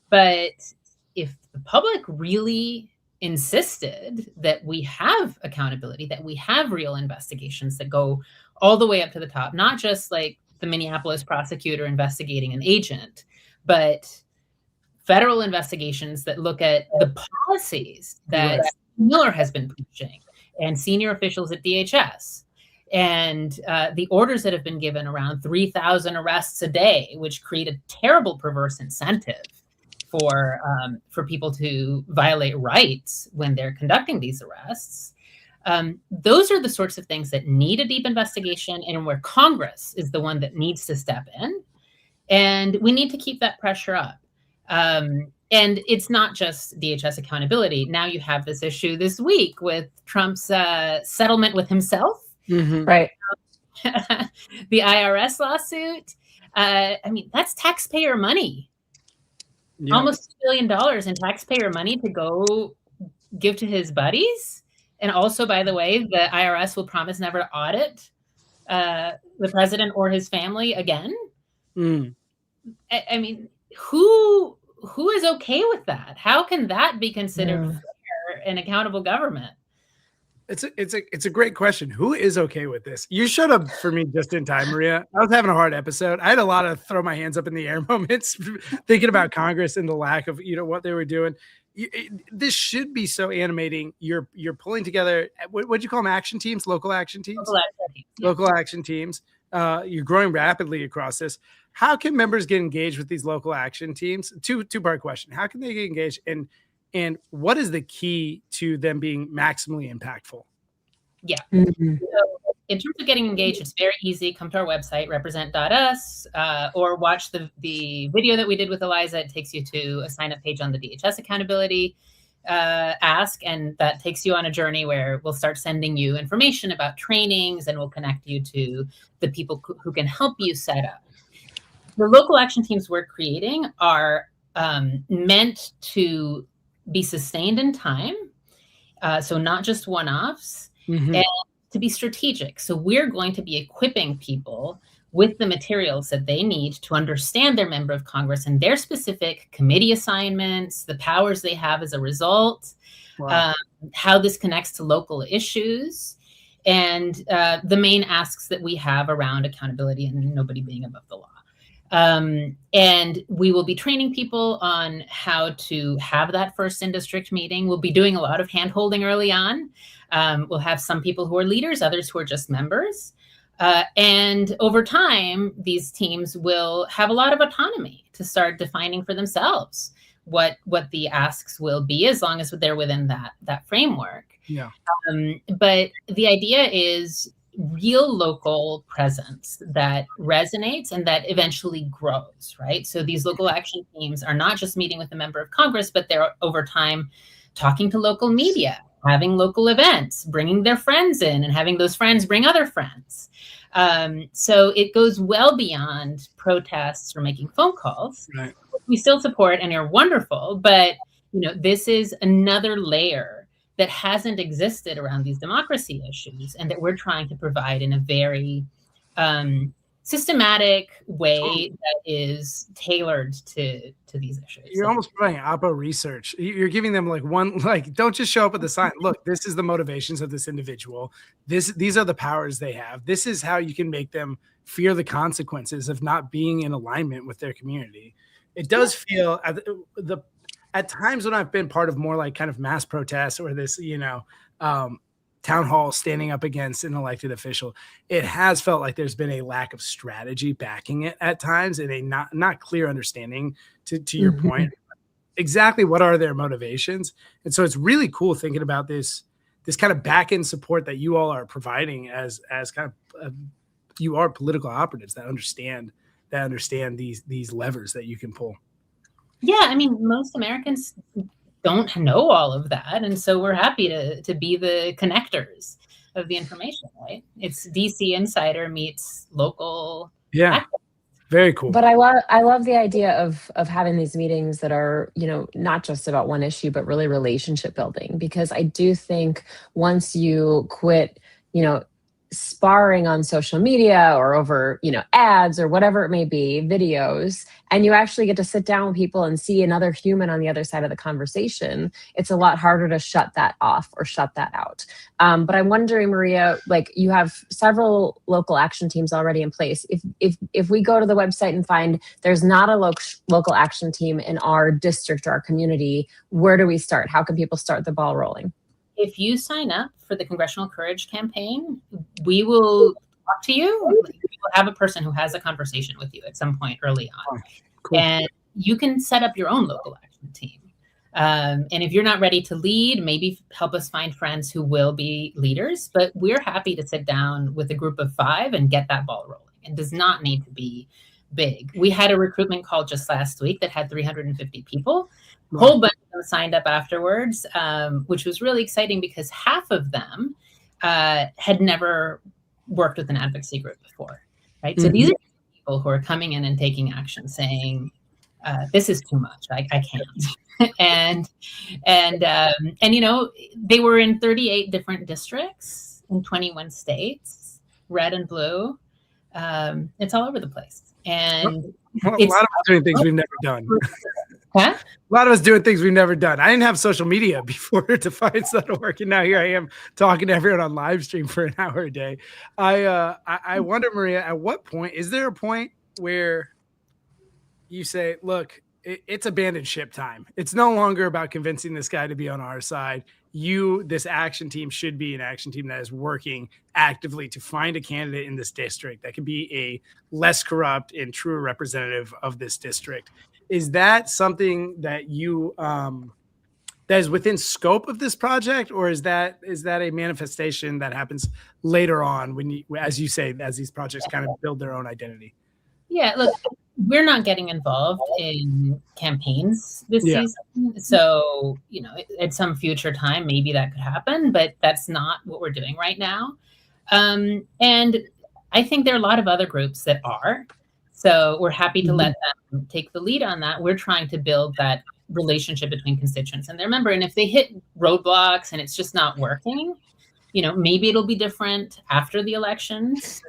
But if the public really insisted that we have accountability, that we have real investigations that go all the way up to the top, not just like the Minneapolis prosecutor investigating an agent, but federal investigations that look at the policies that Miller has been pushing and senior officials at DHS, and the orders that have been given around 3,000 arrests a day, which create a terrible perverse incentive for people to violate rights when they're conducting these arrests. Those are the sorts of things that need a deep investigation, and where Congress is the one that needs to step in. And we need to keep that pressure up. And it's not just DHS accountability. Now you have this issue this week with Trump's settlement with himself. Mm-hmm. Right. The IRS lawsuit. I mean, that's taxpayer money. Yeah. Almost $1 billion in taxpayer money to go give to his buddies. And also, by the way, the IRS will promise never to audit the president or his family again. Mm. I mean, who is okay with that? How can that be considered fair and accountable government? It's a great question. Who is okay with this? You showed up for me just in time, Maria. I was having a hard episode. I had a lot of throw my hands up in the air moments thinking about Congress and the lack of, what they were doing. This should be so animating. You're pulling together, what'd you call them? Action teams, local action teams? Local action teams. You're growing rapidly across this. How can members get engaged with these local action teams? Two-part question. How can they get engaged? And what is the key to them being maximally impactful? Yeah. Mm-hmm. So in terms of getting engaged, it's very easy. Come to our website, represent.us, or watch the video that we did with Eliza. It takes you to a sign-up page on the DHS accountability ask, and that takes you on a journey where we'll start sending you information about trainings, and we'll connect you to the people who can help you set up. The local action teams we're creating are meant to be sustained in time, so not just one-offs, and to be strategic. So we're going to be equipping people with the materials that they need to understand their member of Congress and their specific committee assignments, the powers they have as a result, how this connects to local issues. and the main asks that we have around accountability and nobody being above the law. And we will be training people on how to have that first in-district meeting. We'll be doing a lot of hand-holding early on. We'll have some people who are leaders, others who are just members. And over time, these teams will have a lot of autonomy to start defining for themselves what the asks will be, as long as they're within that framework. Yeah. But the idea is real local presence that resonates and that eventually grows, right? So these local action teams are not just meeting with a member of Congress, but they're over time talking to local media, having local events, bringing their friends in and having those friends bring other friends. So it goes well beyond protests or making phone calls. Right. We still support and are wonderful, but this is another layer that hasn't existed around these democracy issues, and that we're trying to provide in a very systematic way that is tailored to these issues. You're almost providing oppo research. You're giving them don't just show up with a sign. Look, this is the motivations of this individual. These are the powers they have. This is how you can make them fear the consequences of not being in alignment with their community. It does feel at times when I've been part of more kind of mass protests or this, town hall standing up against an elected official, it has felt like there's been a lack of strategy backing it at times, and a not clear understanding to your point, exactly what are their motivations. And so it's really cool thinking about this kind of back end support that you all are providing as kind of you are political operatives that understand these levers that you can pull. Yeah, I mean, most Americans don't know all of that, and so we're happy to be the connectors of the information, right? It's DC Insider meets local. Yeah, actors. Very cool. But I love the idea of having these meetings that are, not just about one issue, but really relationship building, because I do think once you quit, sparring on social media or over, ads or whatever it may be, videos, and you actually get to sit down with people and see another human on the other side of the conversation, it's a lot harder to shut that off or shut that out. But I'm wondering, Maria, you have several local action teams already in place. If we go to the website and find there's not a local action team in our district or our community, where do we start? How can people start the ball rolling? If you sign up for the Congressional Courage campaign, we will talk to you. We will have a person who has a conversation with you at some point early on. Oh, cool. And you can set up your own local action team. And if you're not ready to lead, maybe help us find friends who will be leaders. But we're happy to sit down with a group of 5 and get that ball rolling. It does not need to be big. We had a recruitment call just last week that had 350 people. A whole bunch of them signed up afterwards, which was really exciting because half of them had never worked with an advocacy group before, right? Mm-hmm. So these are people who are coming in and taking action, saying, "This is too much. I can't." and they were in 38 different districts in 21 states, red and blue. It's all over the place, and a lot of us doing things we've never done. Huh? A lot of us doing things we've never done. I didn't have social media before Defied started working. Now here I am talking to everyone on live stream for an hour a day. I wonder, Maria, at what point, is there a point where you say, look, it's abandoned ship time. It's no longer about convincing this guy to be on our side. This action team should be an action team that is working actively to find a candidate in this district that can be a less corrupt and truer representative of this district. Is that something that you that is within scope of this project, or is that a manifestation that happens later on when as you say, as these projects kind of build their own identity? Yeah, look, we're not getting involved in campaigns this season. So, at some future time, maybe that could happen, but that's not what we're doing right now. And I think there are a lot of other groups that are. So we're happy to let them take the lead on that. We're trying to build that relationship between constituents and their member. And if they hit roadblocks and it's just not working, maybe it'll be different after the elections.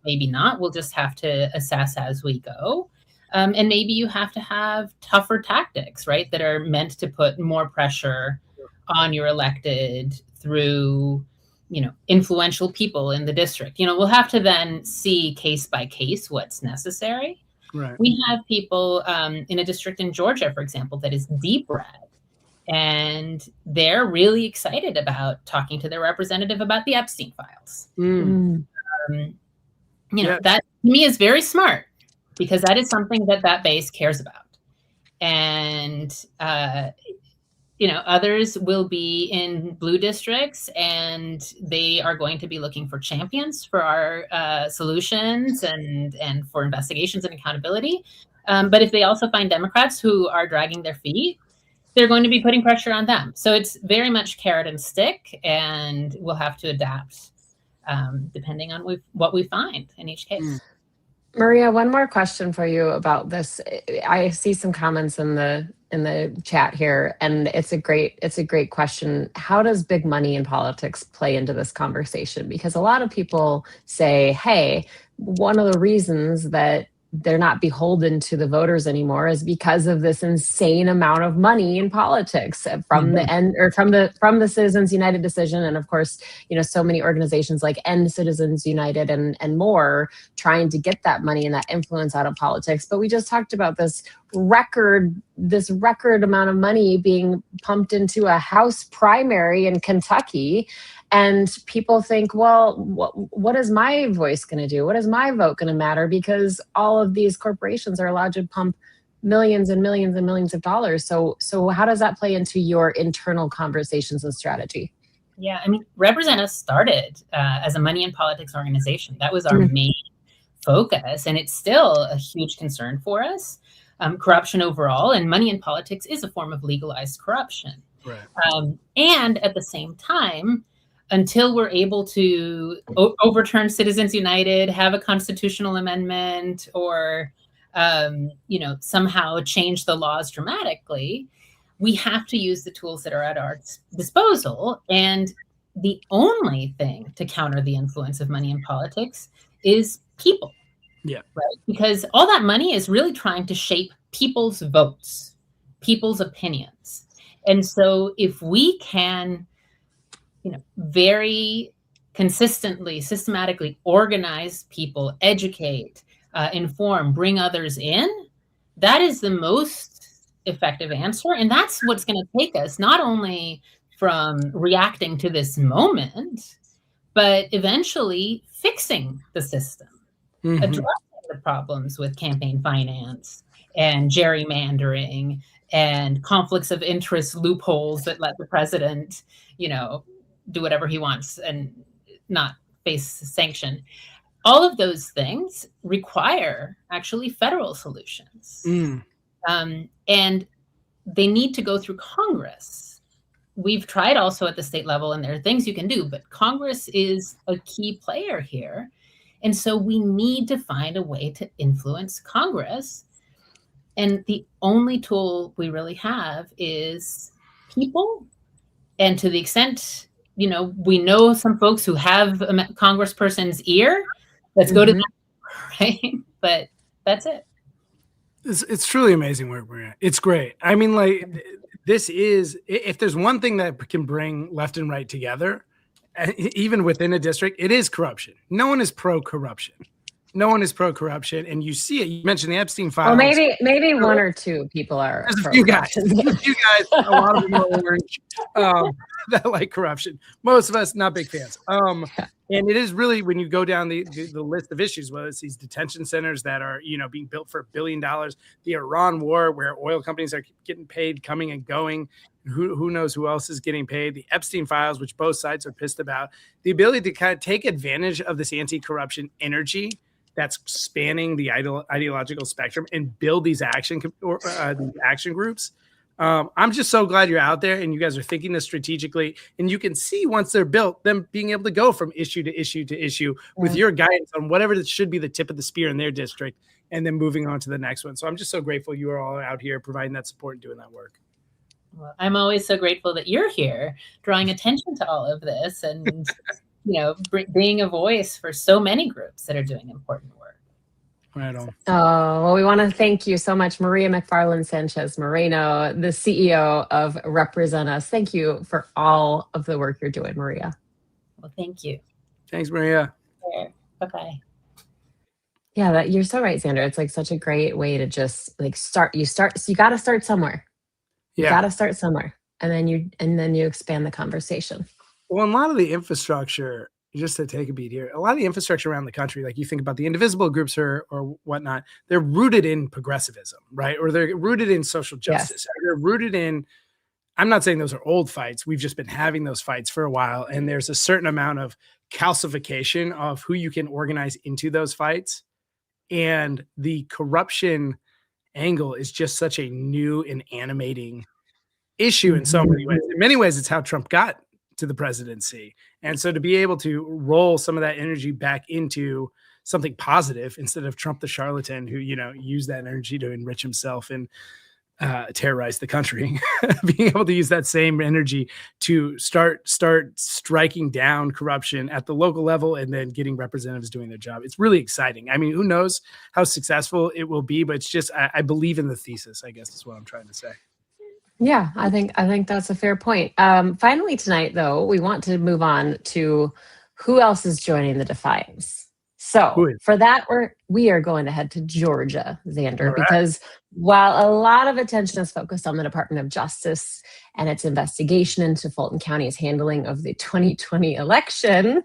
Maybe not. We'll just have to assess as we go. And maybe you have to have tougher tactics, right, that are meant to put more pressure on your elected through influential people in the district. We'll have to then see case by case what's necessary. Right. We have people in a district in Georgia, for example, that is deep red. And they're really excited about talking to their representative about the Epstein files. That to me is very smart, because that is something that base cares about. And, others will be in blue districts, and they are going to be looking for champions for our solutions and for investigations and accountability. But if they also find Democrats who are dragging their feet, they're going to be putting pressure on them. So it's very much carrot and stick, and we'll have to adapt depending on what we find in each case. Maria, one more question for you about this. I see some comments in the chat here, and it's a great question. How does big money in politics play into this conversation? Because a lot of people say, hey, one of the reasons that they're not beholden to the voters anymore is because of this insane amount of money in politics from the end, or from the Citizens United decision. And of course, so many organizations like End Citizens United and more trying to get that money and that influence out of politics. But we just talked about this record amount of money being pumped into a House primary in Kentucky. And people think, well, what is my voice going to do? What is my vote going to matter? Because all of these corporations are allowed to pump millions and millions and millions of dollars. So how does that play into your internal conversations and strategy? Yeah, RepresentUs started as a money in politics organization. That was our main focus, and it's still a huge concern for us. Corruption overall, and money in politics is a form of legalized corruption. Right. And at the same time, until we're able to overturn Citizens United, have a constitutional amendment, or somehow change the laws dramatically, we have to use the tools that are at our disposal. And the only thing to counter the influence of money in politics is people. Yeah. Right? Because all that money is really trying to shape people's votes, people's opinions. And so if we can very consistently, systematically organize people, educate, inform, bring others in, that is the most effective answer. And that's what's going to take us not only from reacting to this moment, but eventually fixing the system, addressing the problems with campaign finance and gerrymandering and conflicts of interest loopholes that let the president, do whatever he wants and not face sanction. All of those things require actually federal solutions. And they need to go through Congress. We've tried also at the state level, and there are things you can do, but Congress is a key player here. And so we need to find a way to influence Congress. And the only tool we really have is people. And to the extent we know some folks who have a congressperson's ear. Let's go to them, right? But that's it. It's truly amazing where we're at. It's great. This is, if there's one thing that can bring left and right together, even within a district, it is corruption. No one is pro-corruption. And you see it. You mentioned the Epstein files. Well, maybe one or two people are. There's a few guys. A lot of them are orange that like corruption. Most of us not big fans. And it is really, when you go down the list of issues, whether it's these detention centers that are being built for $1 billion, the Iran war where oil companies are getting paid coming and going. Who knows who else is getting paid? The Epstein files, which both sides are pissed about. The ability to kind of take advantage of this anti-corruption energy that's spanning the ideological spectrum and build these action groups. I'm just so glad you're out there and you guys are thinking this strategically. And you can see once they're built, them being able to go from issue to issue to issue with your guidance on whatever that should be the tip of the spear in their district, and then moving on to the next one. So I'm just so grateful you are all out here providing that support and doing that work. Well, I'm always so grateful that you're here drawing attention to all of this and being a voice for so many groups that are doing important work. Right on. Oh, well, we want to thank you so much, Maria McFarland Sánchez-Moreno, the CEO of RepresentUs. Thank you for all of the work you're doing, Maria. Well, Well, thank you. Thanks, Maria. Bye-bye. Yeah, you're so right, Xander. It's like such a great way to just like start. So you got to start somewhere. You got to start somewhere, and then you expand the conversation. Well, a lot of the infrastructure, just to take a beat here, a lot of the infrastructure around the country, like you think about the indivisible groups or whatnot, they're rooted in progressivism, right? Or they're rooted in social justice. Yes. They're rooted in, I'm not saying those are old fights. We've just been having those fights for a while. And there's a certain amount of calcification of who you can organize into those fights. And the corruption angle is just such a new and animating issue in so many ways. In many ways, it's how Trump got to the presidency. And so to be able to roll some of that energy back into something positive instead of Trump the charlatan who, used that energy to enrich himself and terrorize the country, being able to use that same energy to start striking down corruption at the local level and then getting representatives doing their job. It's really exciting. I mean, who knows how successful it will be, but it's just, I believe in the thesis, I guess is what I'm trying to say. Yeah, I think that's a fair point. Finally tonight, though, we want to move on to who else is joining the Defiance. So for that, we are going to head to Georgia, Xander, because while a lot of attention is focused on the Department of Justice and its investigation into Fulton County's handling of the 2020 election,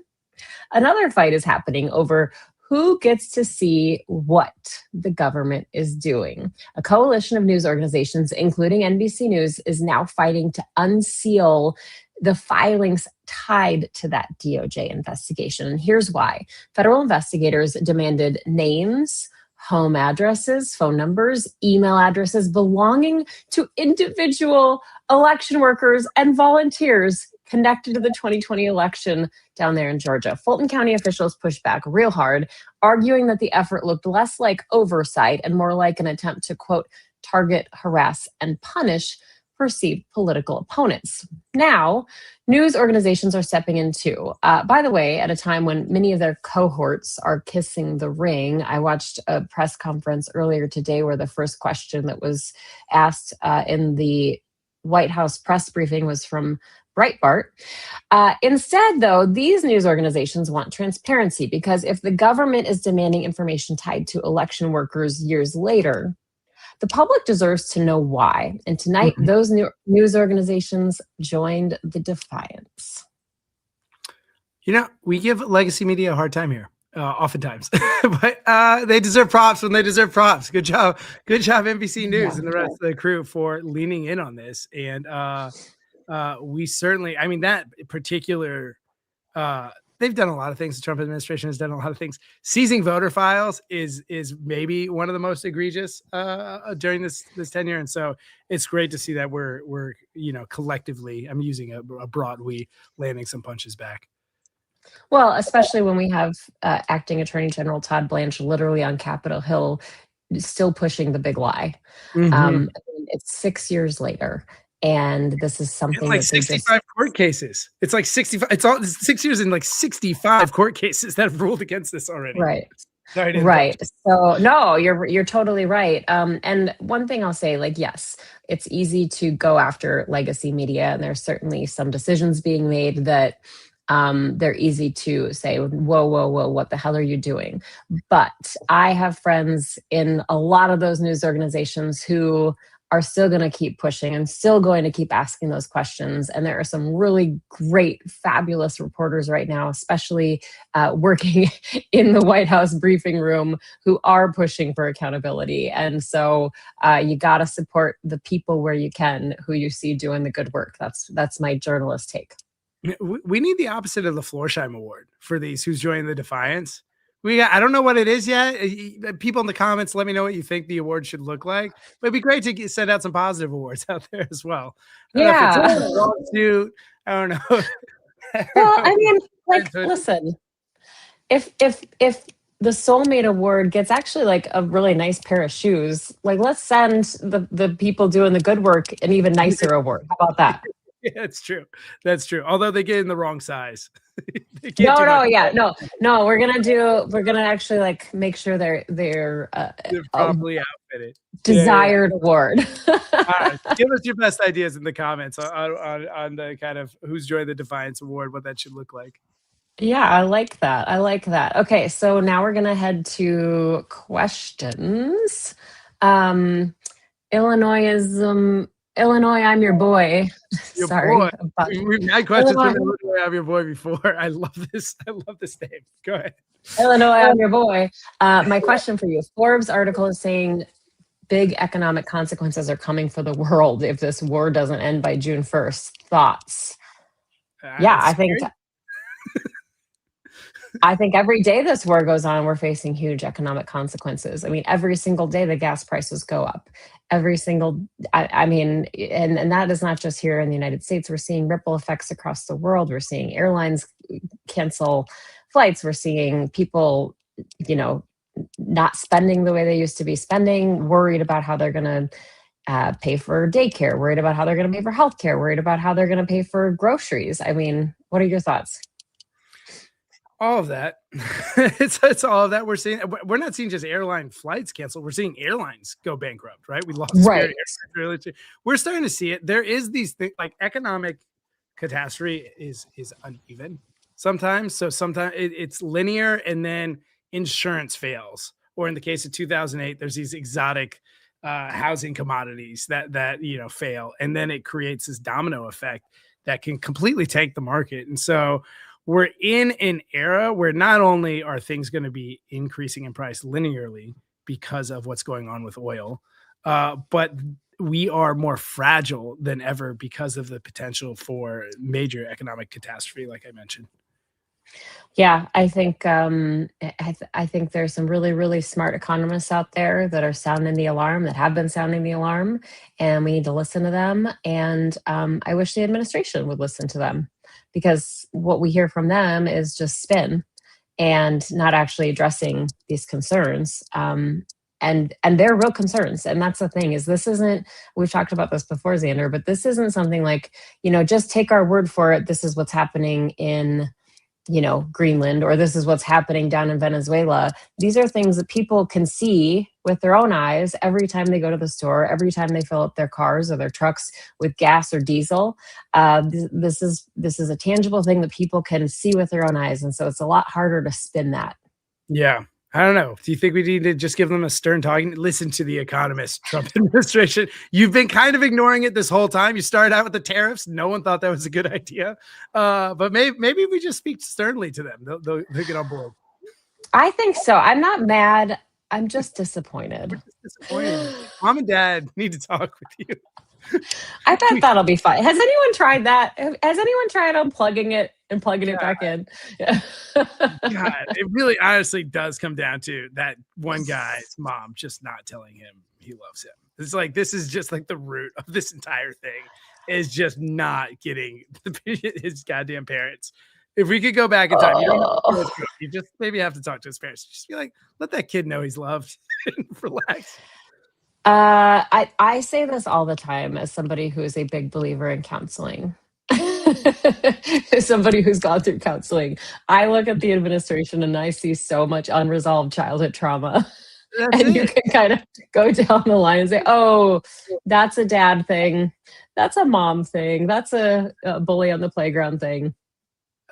another fight is happening over who gets to see what the government is doing. A coalition of news organizations, including NBC News, is now fighting to unseal the filings tied to that DOJ investigation. And here's why. Federal investigators demanded names, home addresses, phone numbers, email addresses belonging to individual election workers and volunteers connected to the 2020 election down there in Georgia. Fulton County officials pushed back real hard, arguing that the effort looked less like oversight and more like an attempt to, quote, target, harass, and punish perceived political opponents. Now, news organizations are stepping in too. By the way, at a time when many of their cohorts are kissing the ring, I watched a press conference earlier today where the first question that was asked in the White House press briefing was from Breitbart. Instead, though, these news organizations want transparency because if the government is demanding information tied to election workers years later, the public deserves to know why. And tonight, those news organizations joined the Defiance. We give legacy media a hard time here, oftentimes, but they deserve props when they deserve props. Good job, NBC News and the rest of the crew for leaning in on this. And we certainly, I mean, that particular, they've done a lot of things. The Trump administration has done a lot of things. Seizing voter files is maybe one of the most egregious during this tenure. And so it's great to see that we're collectively, I'm using a broad we, landing some punches back. Well, especially when we have acting Attorney General Todd Blanche literally on Capitol Hill, still pushing the big lie. It's 6 years later. And this is something like 65 court cases. It's like 65. It's 6 years and like 65 court cases that have ruled against this already. Right. Right. So no, you're totally right. And one thing I'll say, like, yes, it's easy to go after legacy media, and there's certainly some decisions being made that they're easy to say, whoa, what the hell are you doing? But I have friends in a lot of those news organizations who are still going to keep pushing and still going to keep asking those questions. And there are some really great, fabulous reporters right now, especially working in the White House briefing room, who are pushing for accountability. And so you got to support the people where you can, who you see doing the good work. That's my journalist take. We need the opposite of the Florsheim Award for these who's joining the Defiance. I don't know what it is yet. People in the comments, let me know what you think the award should look like. But it'd be great to send out some positive awards out there as well. Yeah. If it's a lawsuit, I don't know. Well, I mean, like, listen, if the Soulmate Award gets actually like a really nice pair of shoes, like, let's send the people doing the good work an even nicer award. How about that? Yeah, that's true. That's true. Although they get in the wrong size. No. We're gonna actually like make sure they're probably outfitted. Desired award. All right. Give us your best ideas in the comments on the kind of who's joined the Defiance Award, what that should look like. Yeah, I like that. I like that. Okay, so now we're gonna head to questions. Um, Illinois is Illinois. I'm your boy. Your Sorry boy. about We've had questions Illinois. from Illinois. I'm your boy before. I love this. I love this name. Go ahead. Illinois, I'm your boy. My question for you: Forbes article is saying big economic consequences are coming for the world if this war doesn't end by June 1st. Thoughts? Yeah, I think every day this war goes on, we're facing huge economic consequences. I mean, every single day the gas prices go up. Every single, I mean, and that is not just here in the United States. We're seeing ripple effects across the world. We're seeing airlines cancel flights. We're seeing people, not spending the way they used to be spending, worried about how they're going to pay for daycare, worried about how they're going to pay for healthcare, worried about how they're going to pay for groceries. I mean, what are your thoughts? All of that. it's all of that we're seeing. We're not seeing just airline flights canceled. We're seeing airlines go bankrupt, right? We lost right. We're starting to see it. There is these things like economic catastrophe is uneven sometimes. So sometimes it's linear and then insurance fails. Or in the case of 2008, there's these exotic housing commodities that fail. And then it creates this domino effect that can completely tank the market. And so we're in an era where not only are things going to be increasing in price linearly because of what's going on with oil, but we are more fragile than ever because of the potential for major economic catastrophe, like I mentioned. Yeah, I think I think there's some really, really smart economists out there that are sounding the alarm, that have been sounding the alarm, and we need to listen to them. And I wish the administration would listen to them, because what we hear from them is just spin and not actually addressing these concerns. And they're real concerns. And that's the thing, is this isn't, we've talked about this before, Xander, but this isn't something like, just take our word for it. This is what's happening in Greenland, or this is what's happening down in Venezuela. These are things that people can see with their own eyes every time they go to the store, every time they fill up their cars or their trucks with gas or diesel. This is a tangible thing that people can see with their own eyes. And so it's a lot harder to spin that. Yeah. I don't know. Do you think we need to just give them a stern talking? Listen to the economist, Trump administration. You've been kind of ignoring it this whole time. You started out with the tariffs. No one thought that was a good idea. But maybe we just speak sternly to them. They'll get on board. I think so. I'm not mad. I'm just disappointed. Mom and Dad need to talk with you. I bet that'll be fun. Has anyone tried that? Has anyone tried unplugging it and plugging it back in? Yeah. God, it really honestly does come down to that one guy's mom just not telling him he loves him. It's like, this is just like the root of this entire thing, is just not getting his goddamn parents. If we could go back in time, you just maybe have to talk to his parents. Just be like, let that kid know he's loved and relax. I say this all the time as somebody who is a big believer in counseling. As somebody who's gone through counseling, I look at the administration and I see so much unresolved childhood trauma. You can kind of go down the line and say, oh, that's a dad thing. That's a mom thing. That's a bully on the playground thing.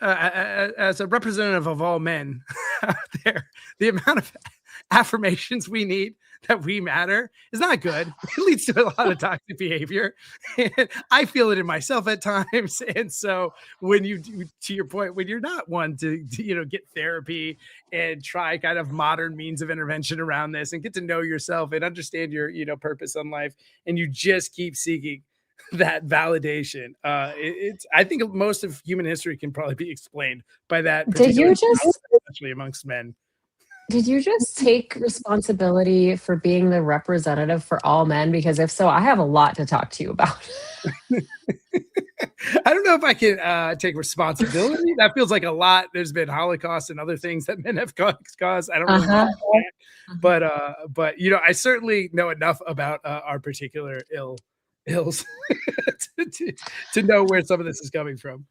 As a representative of all men out there, the amount of affirmations we need that we matter is not good. It leads to a lot of toxic behavior. And I feel it in myself at times. And so when you do, to your point, when you're not one to get therapy and try kind of modern means of intervention around this and get to know yourself and understand your, purpose in life, and you just keep seeking that validation. I think most of human history can probably be explained by that. Especially amongst men. Did you just take responsibility for being the representative for all men? Because if so, I have a lot to talk to you about. I don't know if I can take responsibility. That feels like a lot. There's been Holocaust and other things that men have caused. I don't really know that. But I certainly know enough about our particular ills to know where some of this is coming from.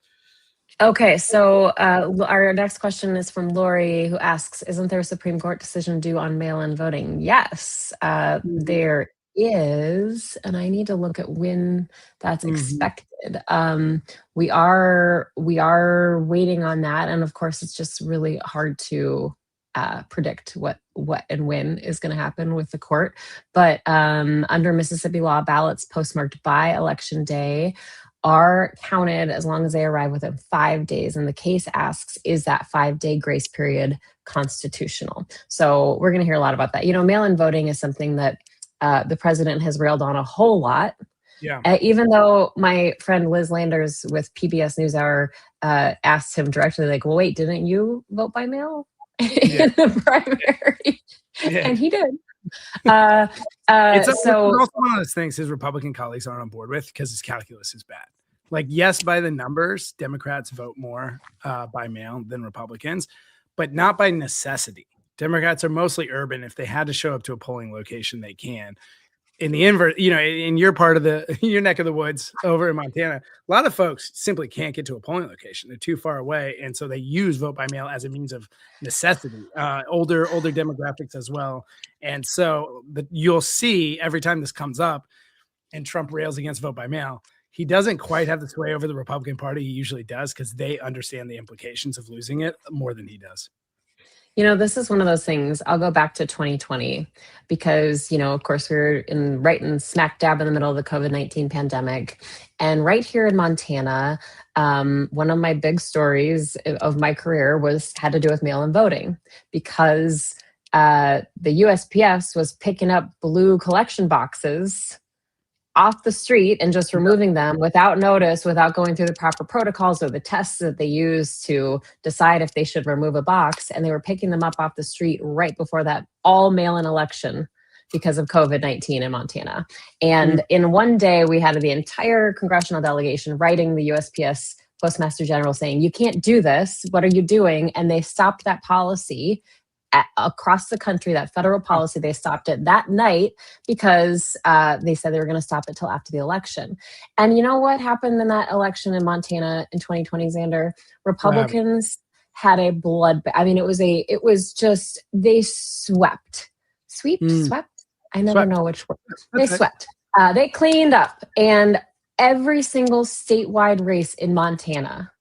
Okay, so our next question is from Lori, who asks, isn't there a Supreme Court decision due on mail-in voting? Yes, there is, and I need to look at when that's expected. We are waiting on that, and of course, it's just really hard to predict what and when is going to happen with the court. But under Mississippi law, ballots postmarked by Election Day are counted as long as they arrive within 5 days. And the case asks, is that 5-day grace period constitutional? So we're going to hear a lot about that. Mail-in voting is something that the president has railed on a whole lot. Yeah. Even though my friend Liz Landers with PBS NewsHour asked him directly, like, well, wait, didn't you vote by mail in the primary? Yeah. And he did. It's so also one of those things his Republican colleagues aren't on board with because his calculus is bad. Like, yes, by the numbers, Democrats vote more by mail than Republicans, but not by necessity. Democrats are mostly urban. If they had to show up to a polling location, they can. In the invert, in your part of your neck of the woods over in Montana, a lot of folks simply can't get to a polling location. They're too far away. And so they use vote by mail as a means of necessity, older demographics as well. And so you'll see every time this comes up and Trump rails against vote by mail, he doesn't quite have the sway over the Republican Party he usually does because they understand the implications of losing it more than he does. This is one of those things. I'll go back to 2020 because, of course, we're right in smack dab in the middle of the COVID-19 pandemic. And right here in Montana, one of my big stories of my career had to do with mail-in voting because the USPS was picking up blue collection boxes off the street and just removing them without notice, without going through the proper protocols or the tests that they use to decide if they should remove a box. And they were picking them up off the street right before that all mail-in election because of COVID-19 in Montana. And in one day, we had the entire congressional delegation writing the USPS Postmaster General saying, you can't do this. What are you doing? And they stopped that policy across the country, that federal policy. They stopped it that night because they said they were going to stop it till after the election. And you know what happened in that election in Montana in 2020, Xander? Republicans had a bloodbath. I mean, it was just, they swept. Swept? I never know which word. They swept. They cleaned up. And every single statewide race in Montana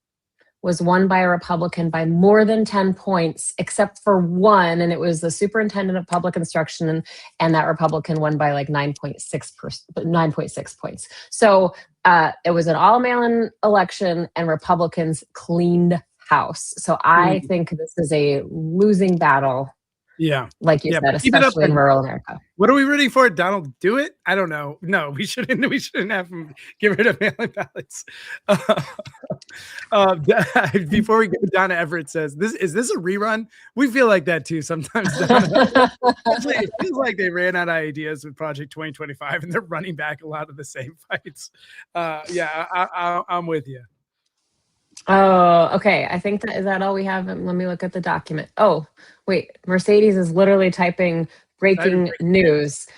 was won by a Republican by more than 10 points, except for one, and it was the superintendent of public instruction, and that Republican won by like 9.6 points. So it was an all mail-in election, and Republicans cleaned house. So I think this is a losing battle. Yeah. Like you said, especially in rural America. What are we rooting for? Donald do it? I don't know. No, we shouldn't have him get rid of mail-in ballots. Before we go, Donna Everett says, is this a rerun? We feel like that too sometimes, Donna. It feels like they ran out of ideas with Project 2025 and they're running back a lot of the same fights. I'm with you. Oh, okay. I think is that all we have? Let me look at the document. Oh, wait. Mercedes is literally typing breaking news.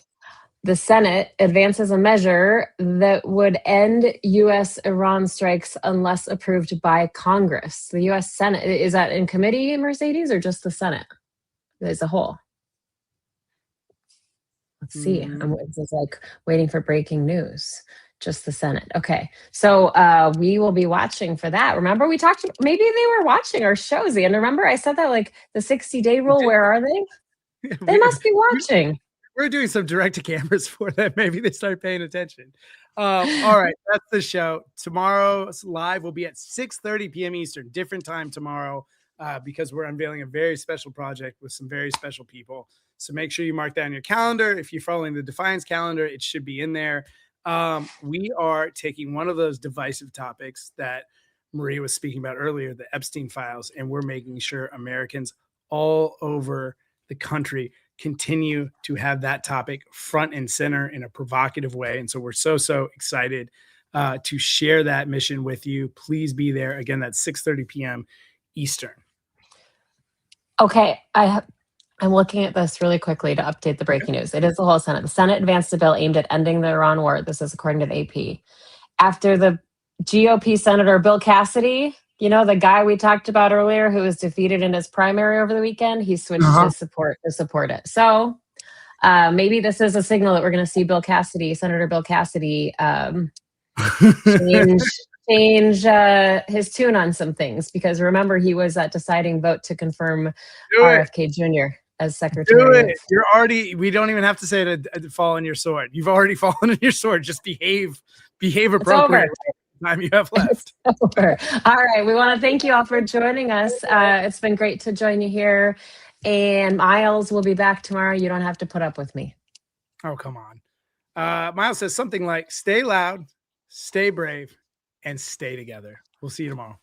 The Senate advances a measure that would end U.S.-Iran strikes unless approved by Congress. The U.S. Senate, is that in committee, Mercedes, or just the Senate as a whole? Let's see. I'm just like waiting for breaking news. Just the Senate. Okay. So we will be watching for that. Remember we talked, maybe they were watching our shows. And remember I said that, like the 60-day rule, where are they? They must be watching. We're doing some direct to cameras for them. Maybe they start paying attention. All right. That's the show. Tomorrow's live will be at 6:30 p.m. Eastern, different time tomorrow because we're unveiling a very special project with some very special people. So make sure you mark that on your calendar. If you're following the Defiance calendar, it should be in there. We are taking one of those divisive topics that Maria was speaking about earlier, the Epstein files, and we're making sure Americans all over the country continue to have that topic front and center in a provocative way. And so we're so excited to share that mission with you. Please be there. Again, that's 6:30 p.m. Eastern. Okay. I'm looking at this really quickly to update the breaking news. It is the whole Senate. The Senate advanced a bill aimed at ending the Iran war. This is according to the AP. After the GOP Senator Bill Cassidy, the guy we talked about earlier who was defeated in his primary over the weekend, he switched his support to support it. So Maybe this is a signal that we're going to see Senator Bill Cassidy, change his tune on some things, because remember, he was that deciding vote to confirm RFK Jr. as Secretary. Do it. You're already. We don't even have to say to fall on your sword. You've already fallen on your sword. Just behave appropriately. The time you have left. It's over. All right. We want to thank you all for joining us. It's been great to join you here. And Miles will be back tomorrow. You don't have to put up with me. Oh, come on. Miles says something like, stay loud, stay brave, and stay together. We'll see you tomorrow.